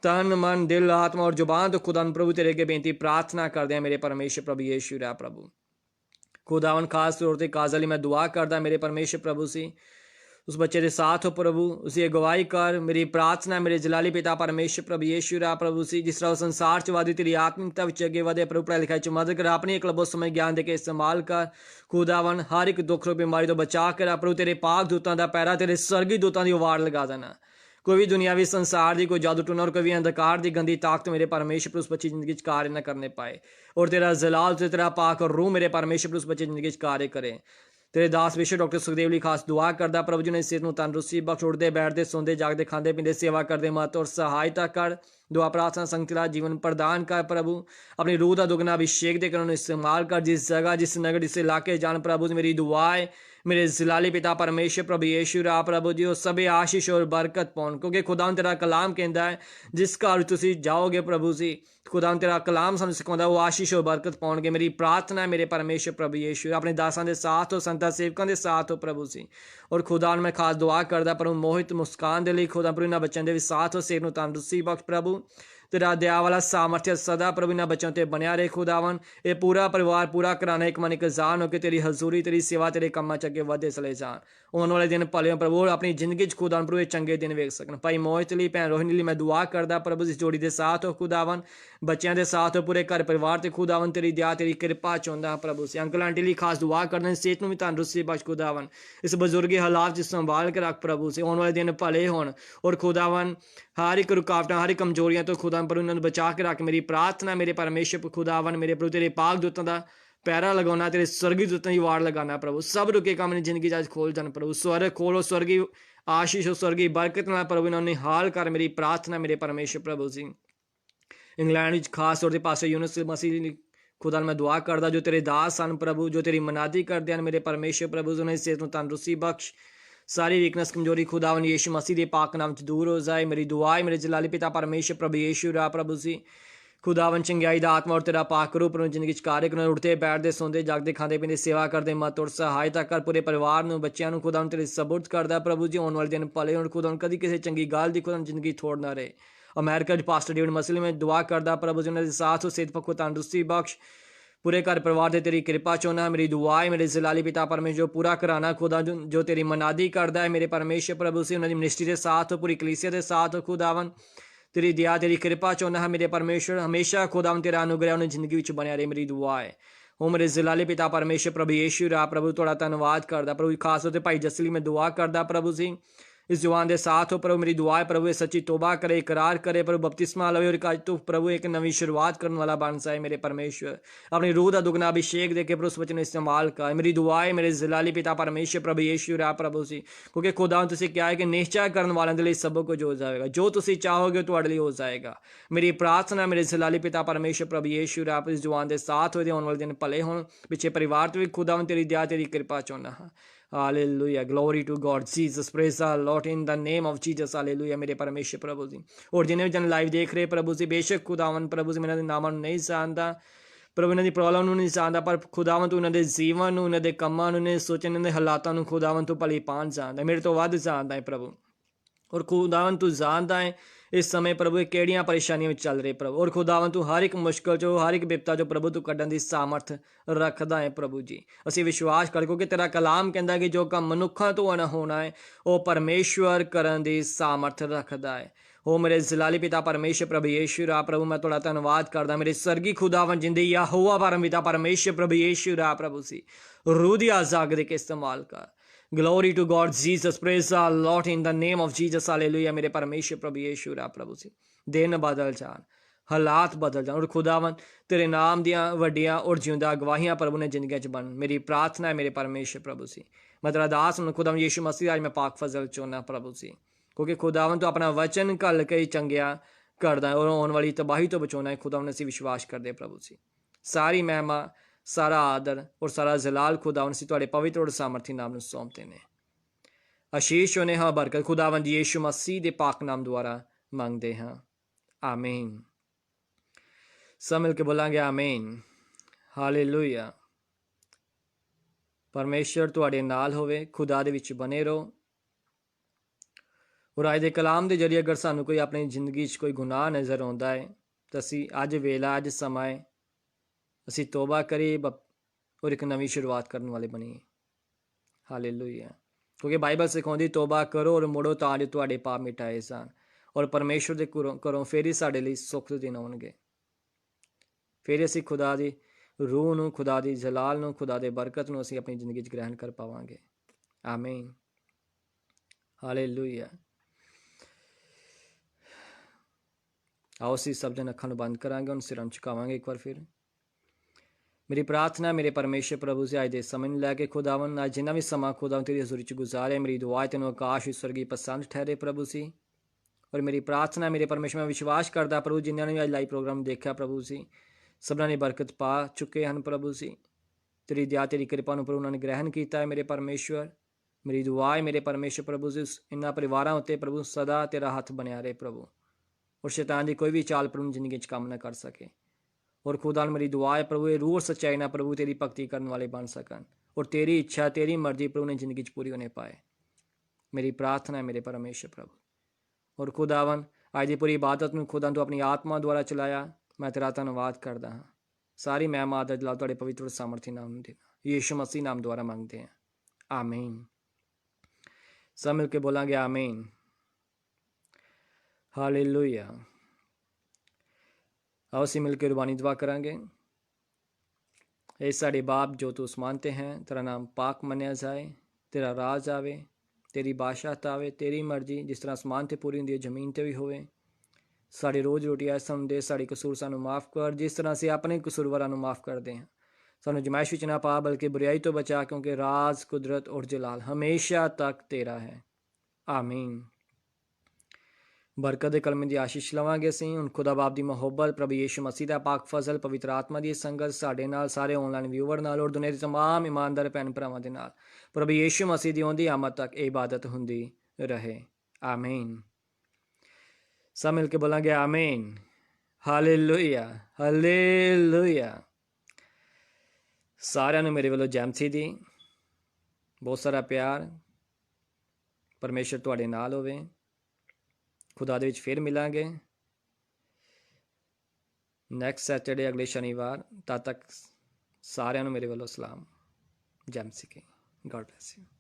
तन मन दिल आत्मा और जुबान तो खुदा प्रभु तेरे के बेनती प्रार्थना करते हैं मेरे परमेश्वर प्रभु यीशु रा प्रभु। खुदावन खास तौर पर काजली मैं दुआ करदा मेरे परमेश्वर प्रभु से उस बच्चे के साथ हो प्रभु, उसी अगवाई कर। मेरी प्रार्थना मेरे जलाली पिता परमेश्वर प्रभु यीशु रा प्रभु से, जिस तरह संसार च वादी तेरी आत्मिकता विच अगे वधे प्रभु, पढ़ाई लिखाई च मदद कर, अपनी एक लबो समय ज्ञान दे के इस्तेमाल कर। खुदावन हर एक दुख रोग बीमारी तो बचा कर प्रभु, तेरे पाक दूतां दा पैरा तेरे स्वर्गी दूतां दी वाड़ लगा देना। कोई भी दुनियावी संसार की कोई जादू टूना और कोई भी अंधकार की गंदी ताकत मेरे परमेश्वर पर उस बच्ची जिंदगी कार्य न करने पाए, और तेरा जलाल से तेरा पाक और रूह मेरे परमेश्वर पर उस बच्ची जिंदगी कार्य करे। तेरे दास विशव डॉक्टर सुखदेव ली खास दुआ करदा प्रभु जी ने सेहत नूं तंदुरुस्ती बख्श, उठदे बैठदे सोंदे जागदे खांदे पींदे सेवा करदे मत और सहायता कर। दुआ प्रार्थना संगतिला जीवन प्रदान कर प्रभु, अपनी रूह का दुगना अभिषेक देकर उन्हें इस्तेमाल कर। जिस जगह जिस नगर जिस इलाके जान प्रभु, मेरी दुआ है मेरे जलाली पिता परमेश्वर प्रभु यीशु रा प्रभु जी, सभी आशीष और बरकत पाउन, क्योंकि खुदा तेरा कलाम कहता है जिस घर तुसी जाओगे प्रभु जी, खुदा तेरा कलाम सानू सिखाता वो आशीष और बरकत पाउणगे। मेरी प्रार्थना है मेरे परमेश्वर प्रभु यीशु, अपने दासां दे साथ हो, संतां सेवकां दे साथ हो प्रभु जी। और खुदा मैं खास दुआ करदा प्रभु मोहित मुस्कान दे लई, खुदा प्रभु इन्हां बच्चों दे भी साथ हो, सेहत नूं तंदुरुस्ती बख्श प्रभु, तेरा दया वाला सामर्थ्य सदा प्रभु इन्हां बच्चों ते बनिया रहे। खुदावन ये पूरा परिवार पूरा कराना एक मन एक जान हो के तेरी हजूरी तेरी सेवा तेरे कम्मां च अगे वधदे चले जान। आने वाले दिन भले प्रभु अपनी जिंदगी च खुदावन प्रभु चंगे दिन वेख सकन। भाई मोहित लई भैन रोहिणी लई मैं दुआ करदा प्रभु इस जोड़ी दे साथ हो, खुदावन बच्चों के साथ हो, पूरे घर परिवार ते खुदावन तेरी दया तेरी कृपा चाहुंदा प्रभु से। अंकल आंटी लई खास दुआ करदा, सेहत नूं भी तंदुरुस्ती बख्श खुदावन, इस बुजुर्ग हालात च संभाल के रख प्रभु से। आने वाले दिन भले होण और खुदावन हर एक रुकावट हर एक कमजोरियां तो खुदा प्रभु इन्होंने बचा के रख। मेरी प्रार्थना मेरे परमेश्वर खुदावन मेरे प्रभु तेरे पाक दूतां दा पैरा लगाना, तेरे स्वर्गीय दूतों की वाड़ लगाना प्रभु। सब रुके काम मेरी जिंदगी आज खोल जान प्रभु। स्वर्ग खोलो, स्वर्गीय आशीष हो, स्वर्गीय बरकत नाल प्रभु इन्होंने हाल कर। मेरी प्रार्थना मेरे परमेश्वर प्रभु जी। इंग्लैंड विच खास तौर पर पासे यूनुस मसीह खुदा मैं दुआ करदा जो तेरे दास सन प्रभु, जो तेरी मनादी करते हैं मेरे परमेश्वर प्रभु, उन्हें सेहत में तंदुरुस्ती बख्श। सारी वीकनेस कमजोरी खुदावन यीशु मसीह के पाक नाम च दूर हो जाए। मेरी दुआ है मेरे जलाली पिता परमेश्वर प्रभु यीशु रा प्रभु जी। खुदावन चंगाई दा आत्मा और तेरा पाक करो प्रभु जिंदगी च कार्य करना। उठते बैठते सोंदे जागते खाते पीते सेवा करते मत और सहायता कर। पूरे परिवार ਨੂੰ ਬੱਚਿਆਂ ਨੂੰ खुदावन तेरे सबुर्द करदा प्रभु जी। आने वाले दिन भले होण खुदावन, कदी किसी चंगी गल दी खुदावन जिंदगी थोड़ ना रहे। अमेरिका च पास्टर डेविड मसीह में दुआ करदा प्रभु जी, उन्होंने साथ हो सेहत पक्को तंदुरुस्ती बख्श। पूरे घर परिवार से तेरी कृपा चाहना। मेरी दुआ है मेरे जलाली पिता परमेश्वर जो पूरा कराना खुदा जो तेरी मनादी करता है मेरे परमेश्वर प्रभु से, उन्होंने मिनिस्ट्री के साथ हो, पूरी कलीसिया के साथ हो खुदावन। तेरी दया तेरी कृपा चाहना है मेरे परमेश्वर, हमेशा खुदावन तेरा अनुग्रह उन्हें जिंदगी में बनया रहे। मेरी दुआ है वो मेरे जलाली पिता परमेश्वर प्रभु यीशु रा प्रभु थोड़ा धन्यवाद करदा प्रभु। खास तौर पर भाई जसली में दुआ करदा प्रभु जी, इस जवान के साथ हो प्रभु। मेरी दुआ है प्रभु सच्ची तोबा करे, इकरार करे प्रभु, बपतिस्मा लवे और आज तो प्रभु एक नवी शुरुआत करने वाला बन जाए मेरे परमेश्वर। अपनी रूह का दुगना अभिषेक देके प्रभु उस वचन इस्तेमाल कर। मेरी दुआ है मेरे जलाली पिता परमेश्वर प्रभु यीशु रा प्रभु जी, क्योंकि खुदा तुझे क्या है कि निश्चय करने वाले के लिए सब कुछ हो जाएगा। जो तुम चाहोगे तो लिए हो जाएगा। मेरी प्रार्थना मेरे जलाली पिता परमेश्वर प्रभु यीशु रा इस जवान के साथ हो, आने वाले दिन भले हों। पिछे परिवार तो भी खुदा तेरी दया तेरी कृपा चाहना हाँ। Hallelujah. Glory to God. Jesus. Praise the Lord in the name of Jesus. Hallelujah. मेरे परमेश्वर प्रभु जी, और जिन्हें भी जन लाइव देख रहे प्रभु जी, बेशक खुदावन प्रभु जी, मेरे नाम नहीं जानता प्रभु, इन्होंने प्रॉब्लम नहीं जानता, पर खुदावन तू उन्होंने जीवन उन्होंने कमां उन्होंने सोचने उन्होंने हालातों को खुदावन तू भली पान जानता, मेरे तो वध जानता है प्रभु। और खुदावन तू जानता है इस समय प्रभु किहड़ियां परेशानियां चल रहे प्रभु। और खुदावन तू हर एक मुश्किल चो हर एक विपता चो प्रभु तू कढ़न की सामर्थ रखदा है प्रभु जी। असीं विश्वास कर, क्योंकि तेरा कलाम कहता है कि जो काम मनुखों तो ना होना है वह परमेश्वर करन की सामर्थ रखदा है। हो मेरे जलाली पिता परमेश्वर प्रभु यीशु रा प्रभु, मैं थोड़ा धन्यवाद करदा मेरे स्वर्गी खुदावन जिंदे यहोवा परम परमेश्वर प्रभु यीशु रा प्रभु सी रूह दी आजाद के इस्तेमाल कर। Glory to God, Jesus. Praise the Lord in the name of Jesus. Hallelujah. मेरे परमेश्वर प्रभु यीशु रा प्रभु से दिन बदल जान, हालात बदल जान, और खुदावन तेरे नाम दियाँ वड्डियाँ और जिंदा गवाहियाँ प्रभु ने जिंदगी च बन। मेरी प्रार्थना है मेरे परमेश्वर प्रभु से, मैं तेरा दास हूँ खुदावन यीशु मसीह, आज मैं पाक फजल चुना प्रभु से, क्योंकि खुदावन तो अपना वचन घल के चंगिया करदा और आने वाली तबाही तो बचाना है खुदावन। असीं विश्वास करते प्रभु से, सारी महिमा सारा आदर और सारा जलाल खुदावन से तुहाडे पवित्र और सामर्थी नाम में सौंपते हैं। आशीष होने हाँ बरकत खुदावंद यीशु मसीह के पाक नाम द्वारा मांगते हैं, आमीन। सब मिल के बोलेंगे आमीन। हालेलुया। परमेश्वर तुहाडे नाल होवे, खुदा दे विच बने रहो। और अज दे कलाम के जरिए अगर सानू कोई अपनी जिंदगी कोई गुनाह नज़र आता है तो असी अज वेला अज समय असी तोबा करिए और एक नवी शुरुआत करने वाले बनीए। हालेलुया। क्योंकि बाइबल सिखाती तोबा करो और मुड़ो तां जो तुहाडे पाप मिटाए जान, और परमेश्वर दे घरों फिर ही साडे लई सुख दिन आउणगे। फिर असी खुदा दी रूह नूं, खुदा दी जलाल नूं, खुदा दे बरकत नूं असी अपनी जिंदगी च ग्रहण कर पावांगे। आमीन। हालेलुया। आओ असी सब जन अखां नूं बंद करांगे, उन सिरां झुकावांगे एक बार फिर। मेरी प्रार्थना मेरे परमेश्वर प्रभु से अज दे समय लैके खुदावन अज जिन्ना भी समा खुदावन तेरी हजूरी च गुजारे, मेरी दुआ तेन आकाश स्वर्गी पसंद ठहरे प्रभु सी। और मेरी प्रार्थना मेरे परमेश्वर में विश्वास करता प्रभु जिन्होंने भी अज लाइव प्रोग्राम देखा प्रभु सी, सबना ने बरकत पा चुके हैं प्रभु सी। तेरी दया तेरी कृपा प्रभु उन्होंने ग्रहण किया है मेरे परमेश्वर। मेरी दुआ है मेरे परमेश्वर प्रभु से इन्होंने परिवारों उत्ते प्रभु सदा तेरा हथ बनया रहे प्रभु, और शैतान की कोई भी चाल प्रभु जिंदगी काम न कर सके। और खुदा मेरी दुआ है प्रभु ये रूह और सच्चाई ना प्रभु तेरी भक्ति करने वाले बन सकन, और तेरी इच्छा तेरी मर्जी प्रभु ने जिंदगी पूरी होने पाए। मेरी प्रार्थना है मेरे परमेश्वर प्रभु। और खुदावन आज की पूरी इबादत में खुदा तू अपनी आत्मा द्वारा चलाया, मैं तेरा धन्यवाद करदा हाँ। सारी महिमा आदर जलाल तुहाडे पवित्र और सामर्थी नाम देना यीशु मसीह नाम द्वारा मांगते हैं, आमीन। सब मिल के बोलेंगे आमीन। हालेलुया। आओ असीं मिल के रुबानी दुआ करांगे। ए साडे बाप जो तू आसमानते हैं, तेरा नाम पाक मन्या जाए, तेरा राज आवे, तेरी बादशाहत आवे, तेरी मर्जी जिस तरह आसमान ते पूरी होंदी है जमीन ते भी होवे। साड़ी रोज़ रोटी ऐसा दे, साड़ी कसूर सानू माफ़ कर जिस तरह से अपने कसूरवारां नू माफ़ करते हैं। ਸਾਨੂੰ ਜਮਾਇਸ਼ ਵਿੱਚ ਨਾ ਪਾ ਬਲਕਿ ਬੁਰਾਈ ਤੋਂ ਬਚਾ, ਕਿਉਂਕਿ ਰਾਜ, ਕੁਦਰਤ ਔਰ ਜਲਾਲ ਹਮੇਸ਼ਾ ਤੱਕ ਤੇਰਾ ਹੈ। ਆਮੀਨ। ਬਰਕਤ ਦੇ ਕਲਮੇ ਦੀ ਆਸ਼ੀਸ਼ ਲਵਾਂਗੇ ਅਸੀਂ ਹੁਣ। ਖੁਦਾ ਬਾਪ ਦੀ ਮੁਹੱਬਤ, ਪ੍ਰਭੂ ਯੀਸ਼ੂ ਮਸੀਹ ਦਾ ਪਾਕ ਫਜ਼ਲ, ਪਵਿੱਤਰ ਆਤਮਾ ਦੀ ਸੰਗਤ ਸਾਡੇ ਨਾਲ, ਸਾਰੇ ਆਨਲਾਈਨ ਵਿਊਵਰ ਨਾਲ ਔਰ ਦੁਨੀਆ ਦੇ तमाम ਇਮਾਨਦਾਰ ਭੈਣ ਭਰਾਵਾਂ ਦੇ ਨਾਲ ਪ੍ਰਭੂ ਯੀਸ਼ੂ ਮਸੀਹ ਦੀ ਆਉਂਦੀ ਆਮਦ ਤੱਕ ਇਹ ਇਬਾਦਤ ਹੁੰਦੀ ਰਹੇ। ਆਮੀਨ। ਸਭ ਮਿਲ ਕੇ ਬੋਲਾਂਗੇ ਆਮੀਨ। Hallelujah, hallelujah. ਸਾਰਿਆਂ ਨੂੰ ਮੇਰੇ ਵੱਲੋਂ ਜੈਮਸੀ ਦੀ ਬਹੁਤ ਸਾਰਾ ਪਿਆਰ। ਪਰਮੇਸ਼ਰ ਤੁਹਾਡੇ ਨਾਲ ਹੋਵੇ। ਖੁਦਾ ਦੇ ਵਿੱਚ ਫਿਰ ਮਿਲਾਂਗੇ ਨੈਕਸਟ ਸੈਟਰਡੇ, ਅਗਲੇ ਸ਼ਨੀਵਾਰ। ਤਦ ਤੱਕ ਸਾਰਿਆਂ ਨੂੰ ਮੇਰੇ ਵੱਲੋਂ ਸਲਾਮ। ਜੈਮਸੀ ਕੀ। God bless you.